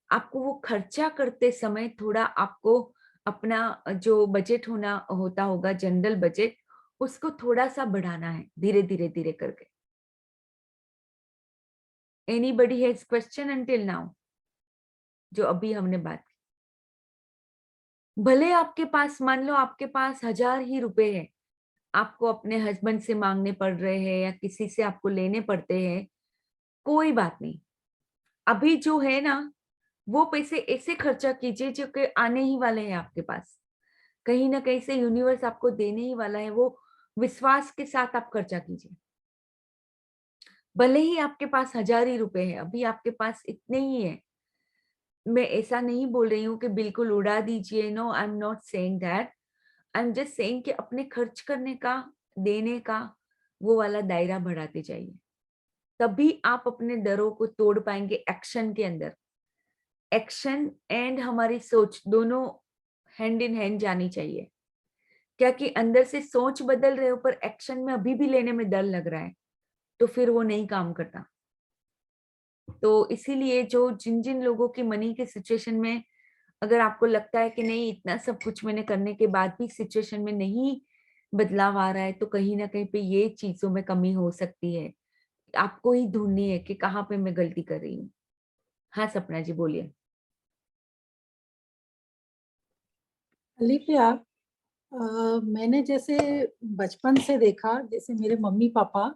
आपको वो खर्चा करते समय थोड़ा आपको अपना जो बजट होता होगा, जनरल बजट, उसको थोड़ा सा बढ़ाना है, धीरे धीरे धीरे करके। Anybody has question until now? जो अभी हमने बात की, भले आपके पास, मान लो आपके पास 1000 ही रुपए है, आपको अपने हस्बैंड से मांगने पड़ रहे हैं या किसी से आपको लेने पड़ते हैं, कोई बात नहीं। अभी जो है ना, वो पैसे ऐसे खर्चा कीजिए जो कि आने ही वाले हैं आपके पास, कहीं ना कहीं से यूनिवर्स आपको देने ही वाला है। वो विश्वास के साथ आप खर्चा कीजिए। भले ही आपके पास 1000 ही रुपए है, अभी आपके पास इतने ही है। मैं ऐसा नहीं बोल रही हूँ कि बिल्कुल उड़ा दीजिए, no, I am not saying that. I am just saying कि अपने खर्च करने का, देने का वो वाला दायरा बढ़ाते जाइए, तभी आप अपने डरों को तोड़ पाएंगे एक्शन के अंदर। एक्शन एंड हमारी सोच दोनों हैंड इन हैंड जानी चाहिए। क्या कि अंदर से सोच बदल रहे हो पर एक्शन में अभी भी लेने में डर लग रहा है, तो फिर वो नहीं काम करता। तो इसीलिए जो जिन जिन लोगों की मनी के सिचुएशन में अगर आपको लगता है कि नहीं, इतना सब कुछ मैंने करने के बाद भी सिचुएशन में नहीं बदलाव आ रहा है, तो कहीं ना कहीं पे ये चीजों में कमी हो सकती है। आपको ही ढूंढनी है कि कहाँ पे मैं गलती कर रही हूँ। हाँ सपना जी, बोलिए। लिपिया, मैंने जैसे बचपन से देखा, जैसे मेरे मम्मी पापा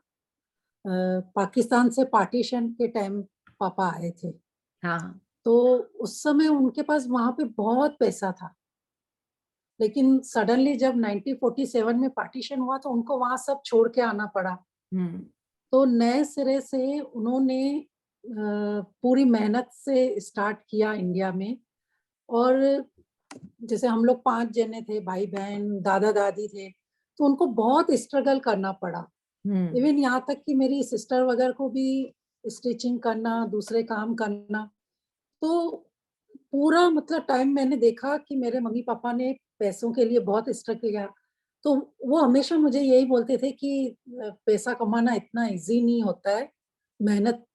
पाकिस्तान से पार्टीशन के टाइम पापा आए थे, हाँ। तो उस समय उनके पास वहां पे बहुत पैसा था। लेकिन सडनली जब 1947 में पार्टीशन हुआ तो उनको वहां सब छोड़ के आना पड़ा। हम्म। तो नए सिरे से उन्होंने पूरी मेहनत से स्टार्ट किया इंडिया में। और जैसे हम लोग 5 जने थे, भाई बहन, दादा दादी थे, तो उनको बहुत स्ट्रगल करना पड़ा। हम्म। इवन यहाँ तक कि मेरी सिस्टर वगैरह को भी स्टिचिंग करना, दूसरे काम करना। तो पूरा मतलब टाइम मैंने देखा कि मेरे मम्मी पापा ने पैसों के लिए बहुत स्ट्रगल किया। तो वो हमेशा मुझे यही बोलते थे कि पैसा कमाना इतना इजी नहीं होता है, मेहनत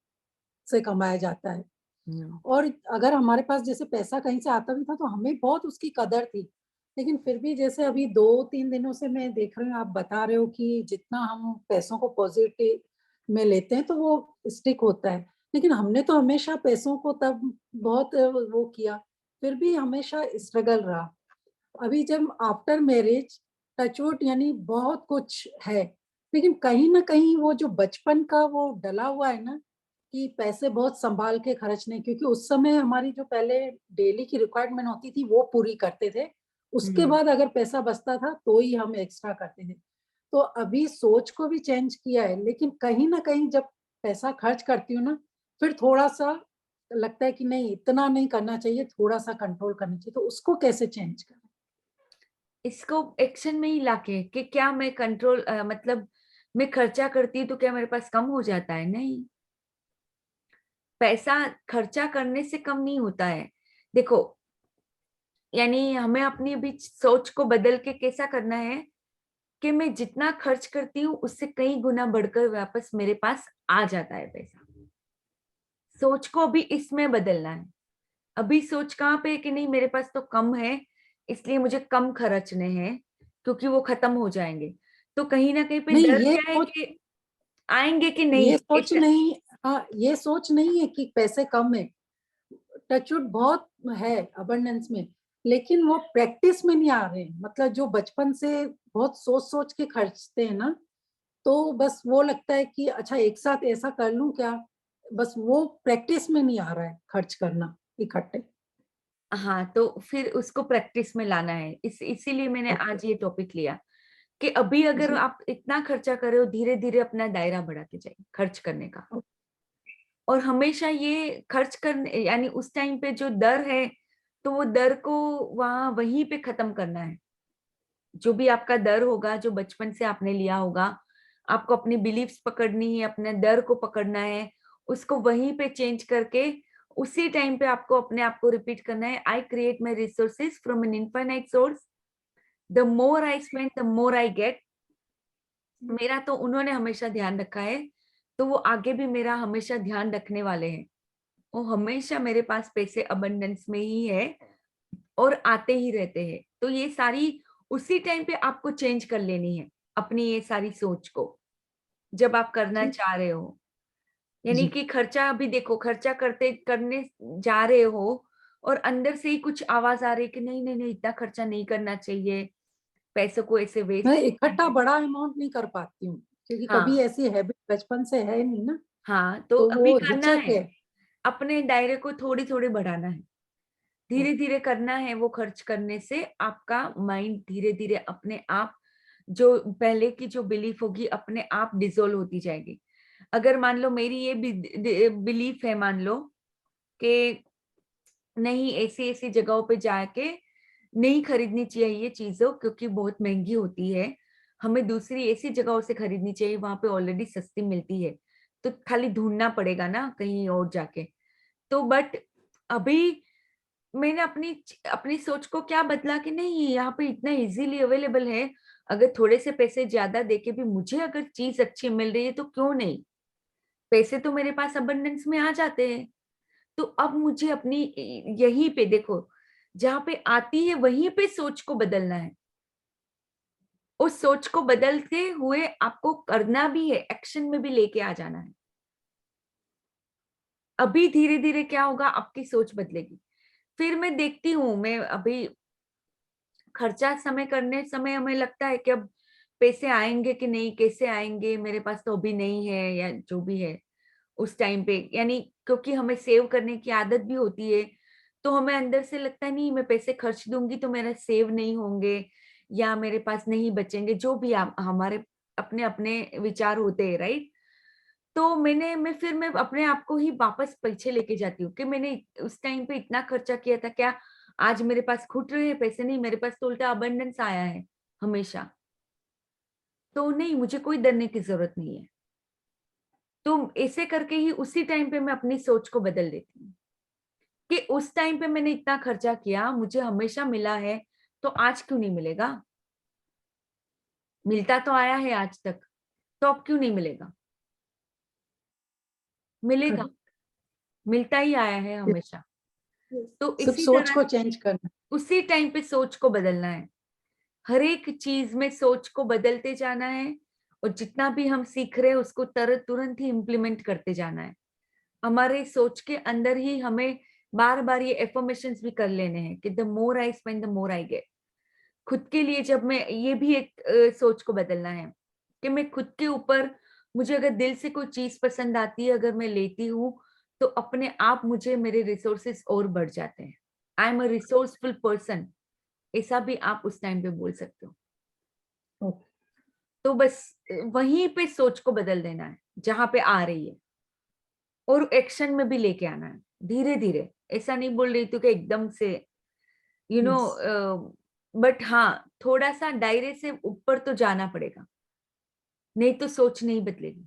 से कमाया जाता है। हम्म। और अगर हमारे पास जैसे पैसा कहीं से आता भी था तो हमें बहुत उसकी कदर थी। लेकिन फिर भी जैसे अभी 2-3 दिनों से मैं देख रही हूँ, आप बता रहे हो कि जितना हम पैसों को पॉजिटिव में लेते हैं तो वो स्टिक होता है। लेकिन हमने तो हमेशा पैसों को तब बहुत वो किया, फिर भी हमेशा स्ट्रगल रहा। अभी जब आफ्टर मैरिज टचवुड यानी बहुत कुछ है, लेकिन कहीं ना कहीं वो जो बचपन का वो डला हुआ है ना, कि पैसे बहुत संभाल के खर्चने, क्योंकि उस समय हमारी जो पहले डेली की रिक्वायरमेंट होती थी वो पूरी करते थे। उसके हम्म। बाद अगर पैसा बचता था तो ही हम एक्स्ट्रा करते थे। तो अभी सोच को भी चेंज किया है, लेकिन कहीं ना कहीं जब पैसा खर्च करती हूँ ना, फिर थोड़ा सा लगता है कि नहीं, इतना नहीं करना चाहिए, थोड़ा सा कंट्रोल करना चाहिए। तो उसको कैसे चेंज करें? इसको एक्शन में ही लाके कि क्या मैं कंट्रोल, मतलब मैं खर्चा करती हूँ तो क्या मेरे पास कम हो जाता है? नहीं, पैसा खर्चा करने से कम नहीं होता है। देखो, यानी हमें अपनी भी सोच को बदल के कैसा करना है कि मैं जितना खर्च करती हूँ उससे कई गुना बढ़कर वापस मेरे पास आ जाता है पैसा। सोच को अभी इसमें बदलना है। अभी सोच कहाँ पे है कि नहीं, मेरे पास तो कम है इसलिए मुझे कम खर्चने हैं क्योंकि वो खत्म हो जाएंगे। तो कहीं ना कहीं पे नहीं, डर क्या है कि आएंगे कि ये नहीं। सोच नहीं, हाँ, ये सोच नहीं है कि पैसे कम है। टचवुड बहुत है अबंडेंस में, लेकिन वो प्रैक्टिस में नहीं आ रहे हैं। मतलब जो बचपन से बहुत सोच सोच के खर्चते हैं ना, तो बस वो लगता है कि अच्छा एक साथ ऐसा कर लूं क्या, बस वो प्रैक्टिस में नहीं आ रहा है खर्च करना इकट्ठे। हाँ, तो फिर उसको प्रैक्टिस में लाना है। इसीलिए मैंने आज ये टॉपिक लिया कि अभी अगर जी। आप इतना खर्चा कर रहे हो, धीरे धीरे अपना दायरा बढ़ाते जाइए खर्च करने का। और हमेशा ये खर्च करने यानी उस टाइम पे जो दर है, तो वो दर को वहीं पे खत्म करना है। जो भी आपका दर होगा, जो बचपन से आपने लिया होगा, आपको अपनी बिलीफ्स पकड़नी है, अपने दर को पकड़ना है, उसको वहीं पे चेंज करके उसी टाइम पे आपको अपने आप को रिपीट करना है, I create my resources from an infinite source, the more I spend the more I get. मेरा तो उन्होंने हमेशा ध्यान रखा है, तो वो आगे भी मेरा हमेशा ध्यान रखने वाले हैं। वो हमेशा मेरे पास पैसे अबंडेंस में ही है और आते ही रहते हैं। तो ये सारी उसी टाइम पे आपको चेंज कर लेनी है, अपनी ये सारी सोच को, जब आप करना चाह रहे हो। यानी जी। कि खर्चा अभी देखो, खर्चा करने जा रहे हो और अंदर से ही कुछ आवाज आ रही है कि नहीं नहीं नहीं, इतना खर्चा नहीं करना चाहिए, पैसों को ऐसे वेस्ट मैं नहीं इकट्ठा करना। बड़ा अमाउंट नहीं कर पाती हूँ, क्योंकि कभी हाँ ऐसी हैबिट बचपन से है नहीं ना, हाँ, तो तो अभी वो करना हिचक है, है। अपने दायरे को थोड़ी थोड़ी बढ़ाना है, धीरे धीरे करना है। वो खर्च करने से आपका माइंड धीरे धीरे अपने आप, जो पहले की जो बिलीफ होगी अपने आप डिसोल्व होती जाएगी। अगर मान लो मेरी ये बिलीफ है, मान लो कि नहीं, ऐसी ऐसी जगहों पे जाके नहीं खरीदनी चाहिए ये चीजों, क्योंकि बहुत महंगी होती है, हमें दूसरी ऐसी जगहों से खरीदनी चाहिए, वहां पे ऑलरेडी सस्ती मिलती है, तो खाली ढूंढना पड़ेगा ना कहीं और जाके। तो बट अभी मैंने अपनी अपनी सोच को क्या बदला कि नहीं, यहाँ पे इतना इजीली अवेलेबल है, अगर थोड़े से पैसे ज्यादा देके भी मुझे अगर चीज अच्छी मिल रही है तो क्यों नहीं, पैसे तो मेरे पास अबंडेंस में आ जाते हैं। तो अब मुझे अपनी यहीं पे देखो, जहां पे आती है वहीं पे सोच को बदलना है। उस सोच को बदलते हुए आपको करना भी है, एक्शन में भी लेके आ जाना है। अभी धीरे धीरे क्या होगा, आपकी सोच बदलेगी। फिर मैं देखती हूँ, मैं अभी खर्चा करने समय हमें लगता है कि अब पैसे आएंगे कि नहीं, कैसे आएंगे, मेरे पास तो अभी नहीं है, या जो भी है उस टाइम पे, यानी क्योंकि हमें सेव करने की आदत भी होती है, तो हमें अंदर से लगता है नहीं, मैं पैसे खर्च दूंगी तो मेरा सेव नहीं होंगे या मेरे पास नहीं बचेंगे, जो भी हमारे अपने अपने विचार होते हैं, राइट। तो मैं अपने आप को ही वापस पीछे लेके जाती हूँ कि मैंने उस टाइम पे इतना खर्चा किया था, क्या आज मेरे पास खुट रहे हैं पैसे? नहीं, मेरे पास तो उल्टा अबंडेंस आया है हमेशा। तो नहीं, मुझे कोई डरने की जरूरत नहीं है। तो ऐसे करके ही उसी टाइम पे मैं अपनी सोच को बदल देती हूँ कि उस टाइम पे मैंने इतना खर्चा किया, मुझे हमेशा मिला है, तो आज क्यों नहीं मिलेगा? मिलता तो आया है आज तक, तो अब क्यों नहीं मिलेगा? मिलेगा, मिलता ही आया है हमेशा। तो सिर्फ इसी सोच तरह को चेंज करना। उसी टाइम पे सोच को बदलना है, हर एक चीज में सोच को बदलते जाना है, और जितना भी हम सीख रहे हैं उसको तुरंत ही इम्प्लीमेंट करते जाना है। हमारे सोच के अंदर ही हमें बार बार ये एफर्मेशंस भी कर लेने हैं कि the more I spend the more I get. खुद के लिए जब मैं ये भी एक सोच को बदलना है कि मैं खुद के ऊपर, मुझे अगर दिल से कोई चीज पसंद आती है, अगर मैं लेती हूँ, तो अपने आप मुझे मेरे रिसोर्सेस और बढ़ जाते हैं। I am a resourceful person, ऐसा भी आप उस टाइम पे बोल सकते हो। ओके। तो बस वहीं पे सोच को बदल देना है जहां पे आ रही है, और एक्शन में भी लेके आना है धीरे धीरे। ऐसा नहीं बोल रही थी कि एकदम से, यू नो, Yes. बट हाँ, थोड़ा सा दायरे से ऊपर तो जाना पड़ेगा, नहीं तो सोच नहीं बदलेगी।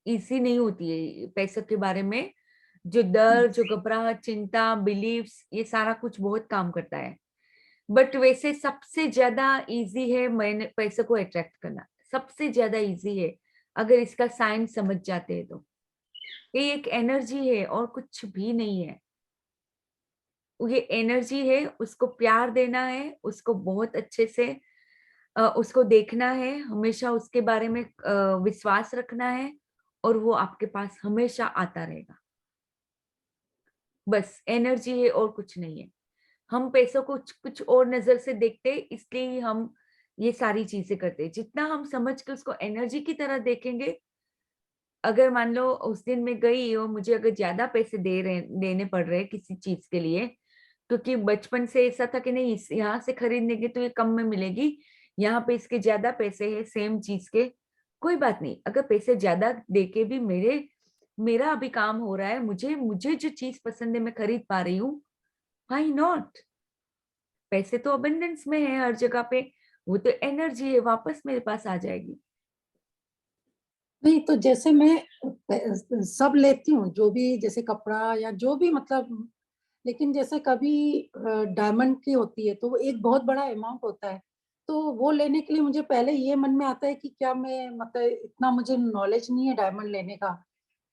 इजी नहीं होती है पैसों के बारे में, जो डर, जो घबराहट, चिंता, बिलीव्स, ये सारा कुछ बहुत काम करता है। बट वैसे सबसे ज्यादा इजी है मैंने पैसों को अट्रैक्ट करना, सबसे ज्यादा इजी है अगर इसका साइंस समझ जाते हैं तो। ये एक एनर्जी है और कुछ भी नहीं है। ये एनर्जी है, उसको प्यार देना है, उसको बहुत अच्छे से उसको देखना है, हमेशा उसके बारे में विश्वास रखना है, और वो आपके पास हमेशा आता रहेगा। बस एनर्जी है और कुछ नहीं है। हम पैसों को कुछ और नजर से देखते हैं, इसलिए ही हम ये सारी चीजें करते हैं। जितना हम समझ के उसको एनर्जी की तरह देखेंगे, अगर मान लो उस दिन मैं गई और मुझे अगर ज्यादा पैसे देने पड़ रहे हैं किसी चीज के लिए, क्योंकि बचपन से ऐसा था कि नहीं यहाँ से खरीदने के तो ये कम में मिलेगी, यहाँ पे इसके ज्यादा पैसे है सेम चीज के, कोई बात नहीं, अगर पैसे ज्यादा देके भी मेरा अभी काम हो रहा है, मुझे मुझे जो चीज पसंद है मैं खरीद पा रही हूँ, व्हाई नॉट। पैसे तो अबंडेंस में है हर जगह पे, वो तो एनर्जी है, वापस मेरे पास आ जाएगी। नहीं तो जैसे मैं सब लेती हूँ, जो भी जैसे कपड़ा या जो भी मतलब, लेकिन जैसे कभी डायमंड की होती है तो वो एक बहुत बड़ा अमाउंट होता है, तो वो लेने के लिए मुझे पहले ये मन में आता है कि क्या मैं मतलब इतना मुझे नॉलेज नहीं है डायमंड लेने का,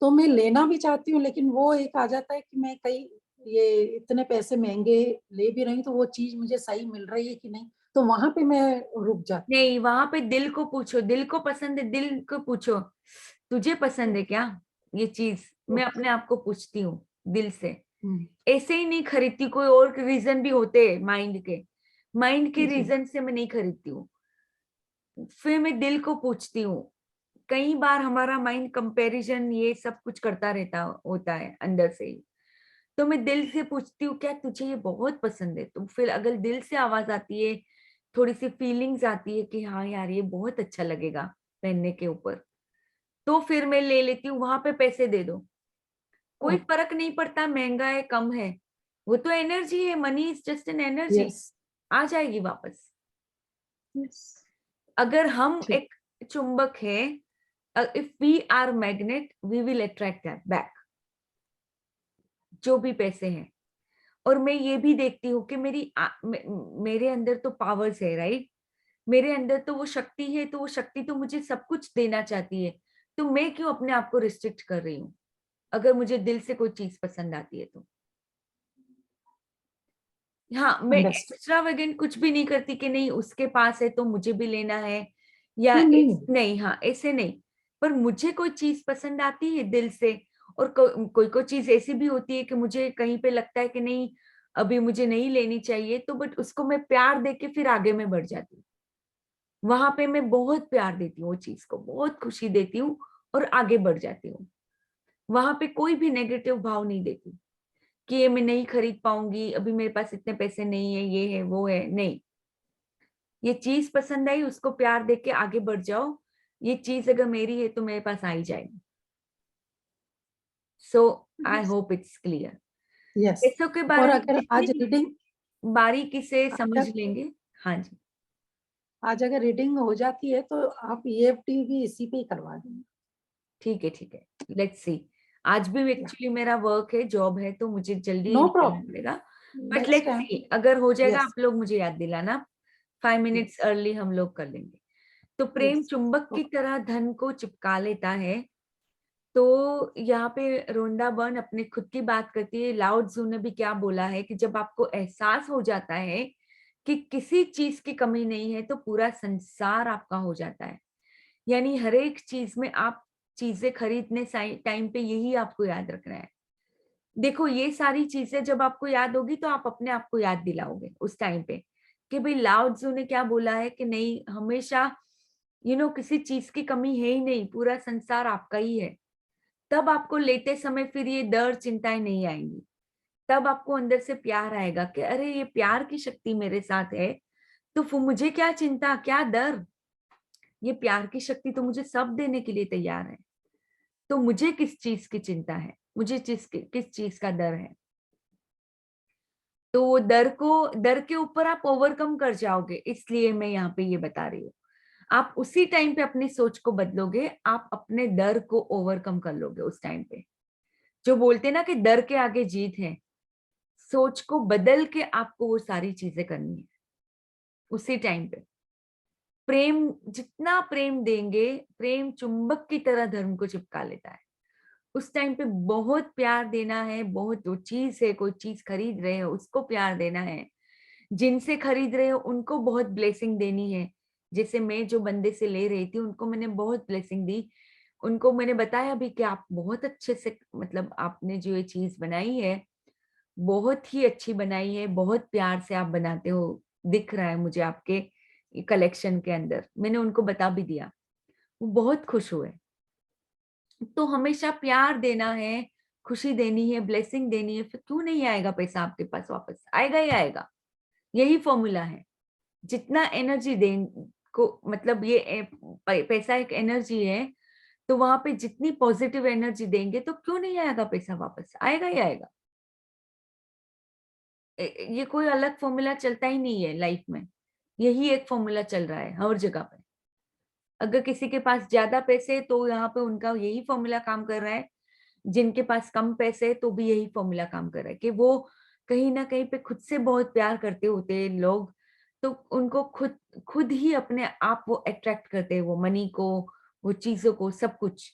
तो मैं लेना भी चाहती हूँ, लेकिन वो एक आ जाता है कि मैं कहीं ये इतने पैसे महंगे ले भी रही हूँ तो वो चीज मुझे सही मिल रही है कि नहीं, तो वहां पे मैं रुक जाती नहीं, वहां पे दिल को पूछो, दिल को पसंद है, दिल को पूछो तुझे पसंद है क्या ये चीज, मैं अपने आप को पूछती हूँ दिल से। हूँ। ऐसे ही नहीं खरीदती, कोई और रीजन भी होते हैं माइंड के जी। रीजन से मैं नहीं खरीदती हूँ, फिर मैं दिल को पूछती हूँ। कई बार हमारा माइंड कंपैरिजन ये सब कुछ करता रहता होता है अंदर से ही, तो मैं दिल से पूछती हूँ क्या तुझे ये बहुत पसंद है, तो फिर अगर दिल से आवाज आती है, थोड़ी सी फीलिंग्स आती है कि हाँ यार ये बहुत अच्छा लगेगा पहनने के ऊपर, तो फिर मैं ले लेती हूँ, वहां पे पैसे दे दो, कोई फर्क नहीं पड़ता महंगा है कम है, वो तो एनर्जी है, money is just an energy, yes. आ जाएगी वापस। यस। अगर हम ठीक। एक चुंबक है, if we are magnet we will attract that back, जो भी पैसे हैं। और मैं ये भी देखती हूँ कि मेरे अंदर तो पावर्स है, राइट, मेरे अंदर तो वो शक्ति है, तो वो शक्ति तो मुझे सब कुछ देना चाहती है, तो मैं क्यों अपने आप को रिस्ट्रिक्ट कर रही हूँ अगर मुझे दिल से कोई चीज पसंद आती है तो। हाँ, मैं अंडरस्टूड। एक्स्ट्रा वैगन कुछ भी नहीं करती कि नहीं उसके पास है तो मुझे भी लेना है, या नहीं नहीं। नहीं, हाँ ऐसे नहीं, पर मुझे कोई चीज पसंद आती है दिल से, और कोई कोई चीज ऐसी भी होती है कि मुझे कहीं पे लगता है कि नहीं अभी मुझे नहीं लेनी चाहिए, तो बट उसको मैं प्यार देके फिर आगे में बढ़ जाती हूँ, वहां पे मैं बहुत प्यार देती हूँ वो चीज को, बहुत खुशी देती हूँ और आगे बढ़ जाती हूँ, वहां पे कोई भी नेगेटिव भाव नहीं देती कि ये मैं नहीं खरीद पाऊंगी, अभी मेरे पास इतने पैसे नहीं है, ये है वो है, नहीं, ये चीज पसंद आई उसको प्यार देके आगे बढ़ जाओ, ये चीज अगर मेरी है तो मेरे पास आ ही जाएगी। So I hope it's clear. Yes. पैसों के और बारे में अगर आज जितनी रीडिंग बारीकी से समझ अगर लेंगे। हाँ जी, आज अगर रीडिंग हो जाती है तो आप ईएफटी भी इसी पे ही करवा देंगे। ठीक है ठीक है, लेट्स सी। आज भी एक्चुअली मेरा वर्क है, जॉब है, तो मुझे जल्दी नो निकलना प्रॉब्लम। पड़ेगा, बट नेक्स्ट लेट्स टाइम। सी, अगर हो जाएगा यस। आप लोग मुझे याद दिलाना, 5 मिनट्स यस। अर्ली हम लोग कर लेंगे। तो प्रेम यस। चुंबक की तरह धन को चिपका लेता है, तो यहाँ पे रोंडा बर्न अपने खुद की बात करती है, लाओ त्जू ने भी क्या बोला है कि जब आपको एहसास हो जाता है कि किसी चीज की कमी नहीं है तो पूरा संसार आपका हो जाता है, यानी हर एक चीज में आप चीजें खरीदने टाइम पे यही आपको याद रखना है। देखो ये सारी चीजें जब आपको याद होगी तो आप अपने आप को याद दिलाओगे उस टाइम पे कि भाई लाओ त्जू ने क्या बोला है कि नहीं, हमेशा किसी चीज की कमी है ही नहीं, पूरा संसार आपका ही है। तब आपको लेते समय फिर ये डर चिंताएं नहीं आएंगी, तब आपको अंदर से प्यार आएगा कि अरे ये प्यार की शक्ति मेरे साथ है, तो फिर मुझे क्या चिंता क्या डर, ये प्यार की शक्ति तो मुझे सब देने के लिए तैयार है, तो मुझे किस चीज की चिंता है, मुझे किस चीज का डर है। तो वो डर के ऊपर आप ओवरकम कर जाओगे, इसलिए मैं यहाँ पे ये बता रही हूँ, आप उसी टाइम पे अपनी सोच को बदलोगे, आप अपने डर को ओवरकम कर लोगे उस टाइम पे। जो बोलते हैं ना कि डर के आगे जीत है, सोच को बदल के आपको वो सारी चीजें करनी है उसी टाइम पे। प्रेम, जितना प्रेम देंगे, प्रेम चुंबक की तरह धर्म को चिपका लेता है, उस टाइम पे बहुत प्यार देना है, बहुत वो चीज है, कोई चीज खरीद रहे हो उसको प्यार देना है, जिनसे खरीद रहे हो उनको बहुत ब्लेसिंग देनी है। जैसे मैं जो बंदे से ले रही थी उनको मैंने बहुत ब्लेसिंग दी, उनको मैंने बताया भी कि आप बहुत अच्छे से, मतलब आपने जो ये चीज बनाई है बहुत ही अच्छी बनाई है, बहुत प्यार से आप बनाते हो, दिख रहा है मुझे आपके कलेक्शन के अंदर, मैंने उनको बता भी दिया, वो बहुत खुश हुए। तो हमेशा प्यार देना है, खुशी देनी है, ब्लेसिंग देनी है, फिर क्यों नहीं आएगा पैसा आपके पास वापस? आएगा ही आएगा। यही फॉर्मूला है। जितना एनर्जी दें को, मतलब ये पैसा एक एनर्जी है, तो वहां पे जितनी पॉजिटिव एनर्जी देंगे तो क्यों नहीं आएगा पैसा वापस? आएगा ही आएगा। ये कोई अलग फॉर्मूला चलता ही नहीं है लाइफ में, यही एक फॉर्मूला चल रहा है हर जगह पे। अगर किसी के पास ज्यादा पैसे तो यहाँ पे उनका यही फॉर्मूला काम कर रहा है, जिनके पास कम पैसे तो भी यही फॉर्मूला काम कर रहा है कि वो कहीं ना कहीं पे खुद से बहुत प्यार करते होते हैं लोग, तो उनको खुद खुद ही अपने आप वो अट्रैक्ट करते हैं, वो मनी को, वो चीजों को, सब कुछ।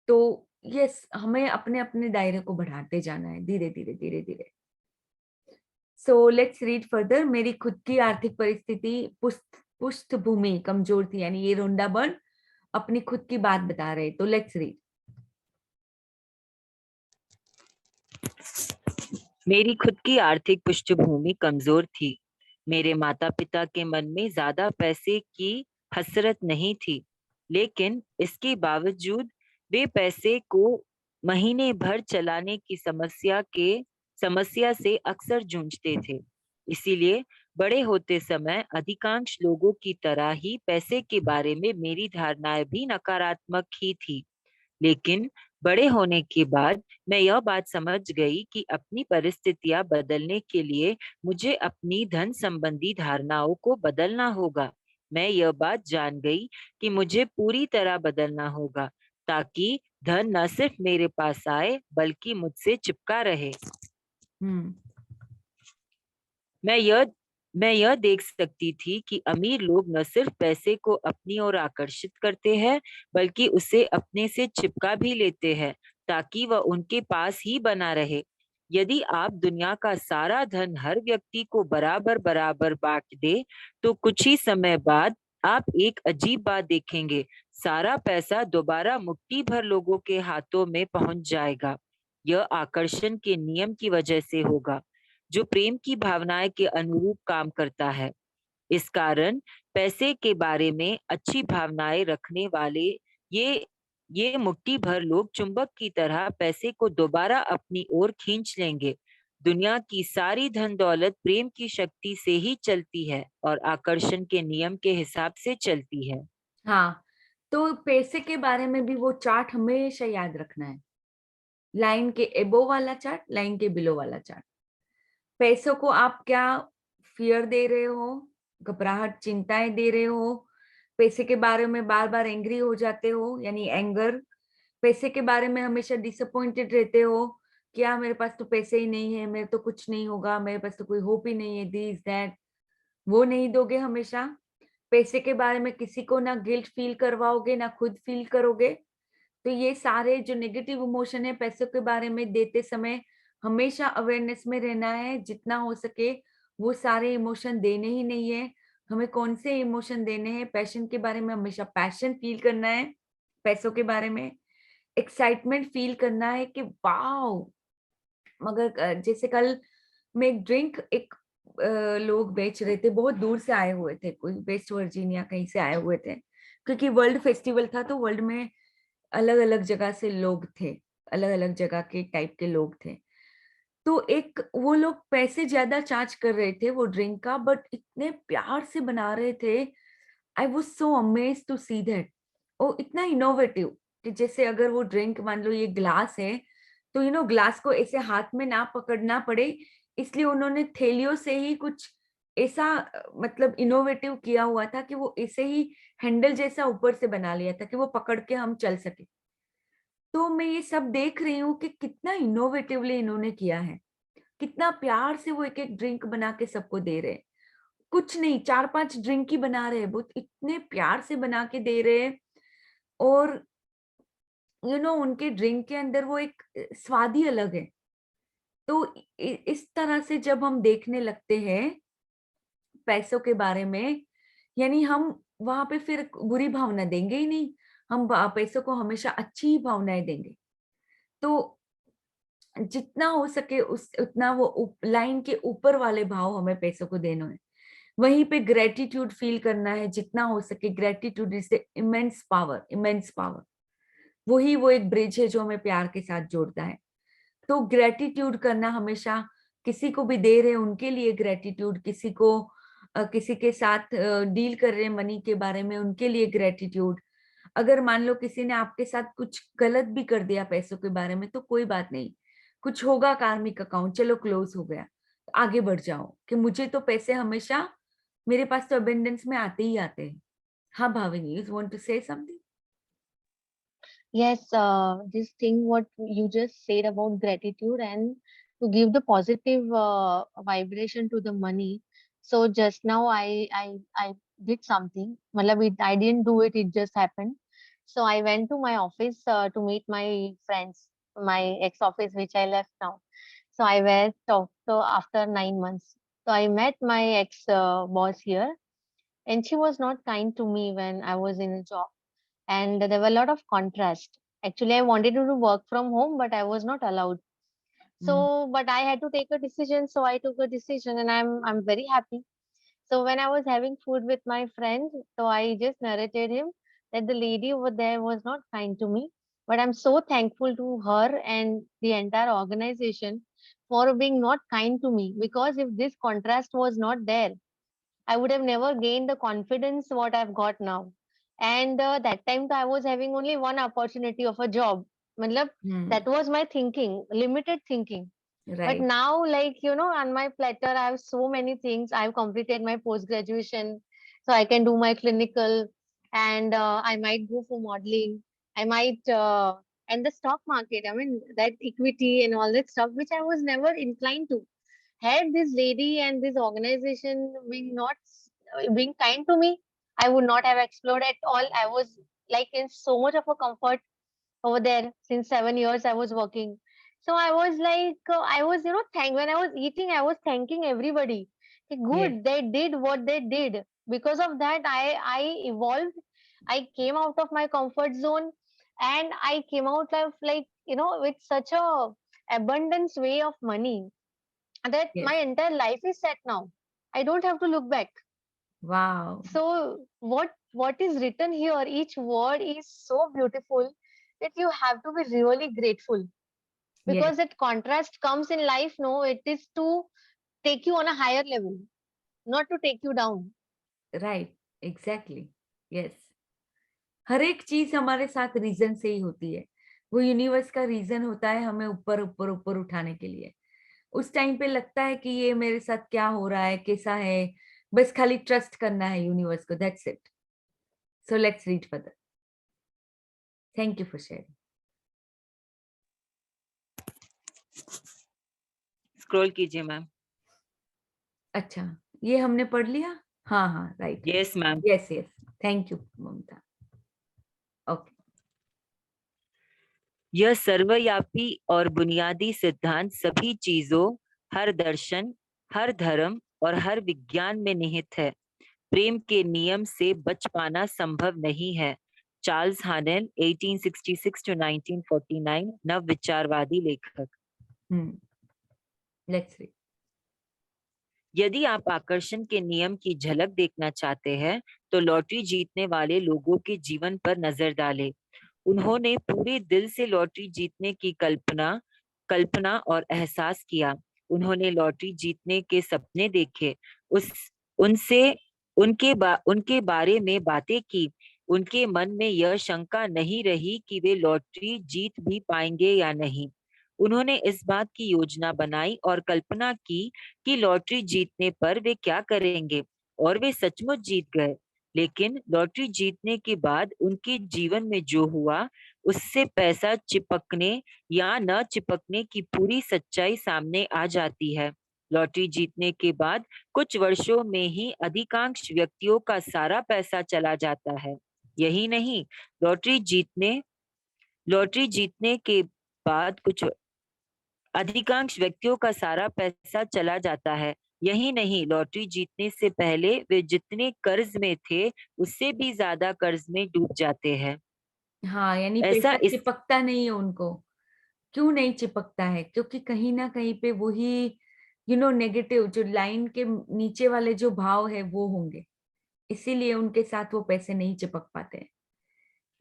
तो यस, हमें अपने अपने दायरे को बढ़ाते जाना है धीरे धीरे धीरे धीरे। सो लेट्स रीड फर्दर। मेरी खुद की आर्थिक परिस्थिति पृष्ठभूमि कमजोर थी, यानी ये रोंडाबर्न अपनी खुद की बात बता रहे। तो लेट्स रीड। मेरी खुद की आर्थिक पृष्ठभूमि कमजोर थी। मेरे माता पिता के मन में ज्यादा पैसे की हसरत नहीं थी, लेकिन इसके बावजूद वे पैसे को महीने भर चलाने की समस्या से अक्सर जूझते थे। इसीलिए बड़े होते समय अधिकांश लोगों की तरह ही पैसे के बारे में मेरी धारणाएं भी नकारात्मक ही थी। लेकिन बड़े होने के बाद मैं यह बात समझ गई कि अपनी परिस्थितियां बदलने के लिए मुझे अपनी धन संबंधी धारणाओं को बदलना होगा। मैं यह बात जान गई कि मुझे पूरी तरह बदलना होगा, ताकि धन न सिर्फ मेरे पास आए बल्कि मुझसे चिपका रहे। मैं यह देख सकती थी कि अमीर लोग न सिर्फ पैसे को अपनी ओर आकर्षित करते हैं, बल्कि उसे अपने से चिपका भी लेते हैं, ताकि वह उनके पास ही बना रहे। यदि आप दुनिया का सारा धन हर व्यक्ति को बराबर बराबर बांट दे, तो कुछ ही समय बाद आप एक अजीब बात देखेंगे। सारा पैसा दोबारा मुट्ठी भर लोगों के हाथों में पहुंच जाएगा। यह आकर्षण के नियम की वजह से होगा, जो प्रेम की भावनाएं के अनुरूप काम करता है। इस कारण पैसे के बारे में अच्छी भावनाएं रखने वाले ये मुट्ठी भर लोग चुंबक की तरह पैसे को दोबारा अपनी ओर खींच लेंगे। दुनिया की सारी धन दौलत प्रेम की शक्ति से ही चलती है और आकर्षण के नियम के हिसाब से चलती है। हाँ, तो पैसे के बारे में भी वो चार्ट हमेशा याद रखना है। लाइन के एबो वाला चार्ट, लाइन के बिलो वाला चार्ट। पैसों को आप क्या फियर दे रहे हो, घबराहट, चिंताएं दे रहे हो, पैसे के बारे में बार बार एंग्री हो जाते हो, यानी एंगर, पैसे के बारे में हमेशा डिसअपॉइंटेड रहते हो, क्या मेरे पास तो पैसे ही नहीं है, मेरे तो कुछ नहीं होगा, मेरे पास तो कोई होप ही नहीं है, दिस दैट, वो नहीं दोगे हमेशा। पैसे के बारे में किसी को ना गिल्ट फील करवाओगे ना खुद फील करोगे। तो ये सारे जो नेगेटिव इमोशन है पैसों के बारे में देते समय हमेशा अवेयरनेस में रहना है, जितना हो सके वो सारे इमोशन देने ही नहीं है। हमें कौन से इमोशन देने हैं? पैशन के बारे में हमेशा पैशन फील करना है, पैसों के बारे में एक्साइटमेंट फील करना है कि वाओ। मगर जैसे कल में एक ड्रिंक लोग बेच रहे थे, बहुत दूर से आए हुए थे, कोई वेस्ट वर्जीनिया कहीं से आए हुए थे, क्योंकि वर्ल्ड फेस्टिवल था, तो वर्ल्ड में अलग अलग जगह से लोग थे, अलग अलग जगह के टाइप के लोग थे। तो एक वो लोग पैसे ज्यादा चार्ज कर रहे थे वो ड्रिंक का, बट इतने प्यार से बना रहे थे। I was so amazed to see that. वो इतना इनोवेटिव कि जैसे अगर वो ड्रिंक, मान लो ये ग्लास है, तो ग्लास को ऐसे हाथ में ना पकड़ना पड़े, इसलिए उन्होंने थैलियों से ही कुछ ऐसा मतलब इनोवेटिव किया हुआ था कि वो ऐसे ही हैंडल जैसा ऊपर से बना लिया था कि वो पकड़ के हम चल सके। तो मैं ये सब देख रही हूँ कि कितना इनोवेटिवली इन्होंने किया है, कितना प्यार से वो एक एक ड्रिंक बना के सबको दे रहे हैं। कुछ नहीं, 4-5 ड्रिंक ही बना रहे हैं, बहुत इतने प्यार से बना के दे रहे हैं। और उनके ड्रिंक के अंदर वो एक स्वाद ही अलग है। तो इस तरह से जब हम देखने लगते हैं पैसों के बारे में, यानी हम वहां पे फिर बुरी भावना देंगे ही नहीं, हम पैसों को हमेशा अच्छी ही भावनाएं देंगे। तो जितना हो सके उतना वो लाइन के ऊपर वाले भाव हमें पैसों को देना है। वहीं पे ग्रेटिट्यूड फील करना है जितना हो सके। Gratitude is immense power, immense power. वही वो एक ब्रिज है जो हमें प्यार के साथ जोड़ता है। तो ग्रेटिट्यूड करना हमेशा, किसी को भी दे रहे हैं उनके लिए ग्रेटिट्यूड, किसी को किसी के साथ डील कर रहे हैं मनी के बारे में, उनके लिए ग्रेटिट्यूड। अगर मान लो किसी ने आपके साथ कुछ गलत भी कर दिया पैसों के बारे में, तो कोई बात नहीं, कुछ होगा कार्मिक अकाउंट, चलो क्लोज हो गया, आगे बढ़ जाओ कि मुझे तो पैसे हमेशा, मेरे पास तो अबेंडेंस में आते ही आते हैं। हाँ Bhavini, you want to say something? Yes, this thing what you just said about gratitude and to give the positive vibration to the money. So just now I did something. Matlab I didn't do it. It just happened. So I went to my office to meet my friends, my ex office which I left now. So I went so after 9 months. So I met my ex boss here, and she was not kind to me when I was in a job, and there were a lot of contrast. Actually, I wanted to do work from home, but I was not allowed. So, but I had to take a decision, so I took a decision, and I'm very happy. So when I was having food with my friend, so I just narrated him that the lady over there was not kind to me, but I'm so thankful to her and the entire organization for being not kind to me, because if this contrast was not there, I would have never gained the confidence what I've got now. And that time I was having only one opportunity of a job. Matlab, that was my thinking, limited thinking. But right. now, like, on my platter, I have so many things. I've completed my post graduation, so I can do my clinical, and I might go for modeling. I might, and the stock market, I mean, that equity and all that stuff, which I was never inclined to. Had this lady and this organization being kind to me, I would not have explored at all. I was like in so much of a comfort over there since 7 years I was working. So I was like, I was, when I was eating, I was thanking everybody. Okay, Yes. good, they did what they did. Because of that, I evolved. I came out of my comfort zone, and I came out of with such a abundance way of money that Yes. my entire life is set now. I don't have to look back. Wow. So what is written here, each word is so beautiful that you have to be really grateful, Yes. because that contrast comes in life. No, it is to take you on a higher level, not to take you down. Right, exactly, yes. हर एक चीज हमारे साथ reason से ही होती है। वो universe का रीजन होता है हमें ऊपर ऊपर ऊपर उठाने के लिए। उस टाइम पे लगता है कि ये मेरे साथ क्या हो रहा है, कैसा है, बस खाली ट्रस्ट करना है यूनिवर्स को, that's it. So let's read further. Thank you for sharing. Scroll कीजिए मैम। अच्छा, ये हमने पढ़ लिया। हाँ हाँ, right, yes ma'am. Yes yes, thank you Mamta. Okay. यह सर्वव्यापी और बुनियादी सिद्धांत सभी चीजों, हर दर्शन, हर धर्म और हर विज्ञान में निहित है। प्रेम के नियम से बच पाना संभव नहीं है। चार्ल्स हानेल 1866 to 1949, नव विचारवादी लेखक। Let's read. यदि आप आकर्षण के नियम की झलक देखना चाहते हैं तो लॉटरी जीतने वाले लोगों के जीवन पर नजर डालें। उन्होंने पूरे दिल से लॉटरी जीतने की कल्पना और एहसास किया। उन्होंने लॉटरी जीतने के सपने देखे, उनके बारे में बातें की। उनके मन में यह शंका नहीं रही कि वे लॉटरी जीत भी पाएंगे या नहीं। उन्होंने इस बात की योजना बनाई और कल्पना की कि लॉटरी जीतने पर वे क्या करेंगे, और वे सचमुच जीत गए। लेकिन लॉटरी जीतने के बाद उनके जीवन में जो हुआ, उससे पैसा चिपकने या न चिपकने की पूरी सच्चाई सामने आ जाती है। लॉटरी जीतने के बाद कुछ वर्षों में ही अधिकांश व्यक्तियों का सारा पैसा चला जाता है। यही नहीं, लॉटरी जीतने के बाद कुछ अधिकांश व्यक्तियों का सारा पैसा चला जाता है। यही नहीं, लॉटरी जीतने से पहले वे जितने कर्ज में थे, उससे भी ज्यादा कर्ज में डूब जाते हैं। हाँ, यानी ऐसा पैसा चिपकता नहीं है उनको। क्यों नहीं चिपकता है? क्योंकि कहीं ना कहीं पे वही नेगेटिव जो लाइन के नीचे वाले जो भाव है वो होंगे, इसीलिए उनके साथ वो पैसे नहीं चिपक पाते हैं।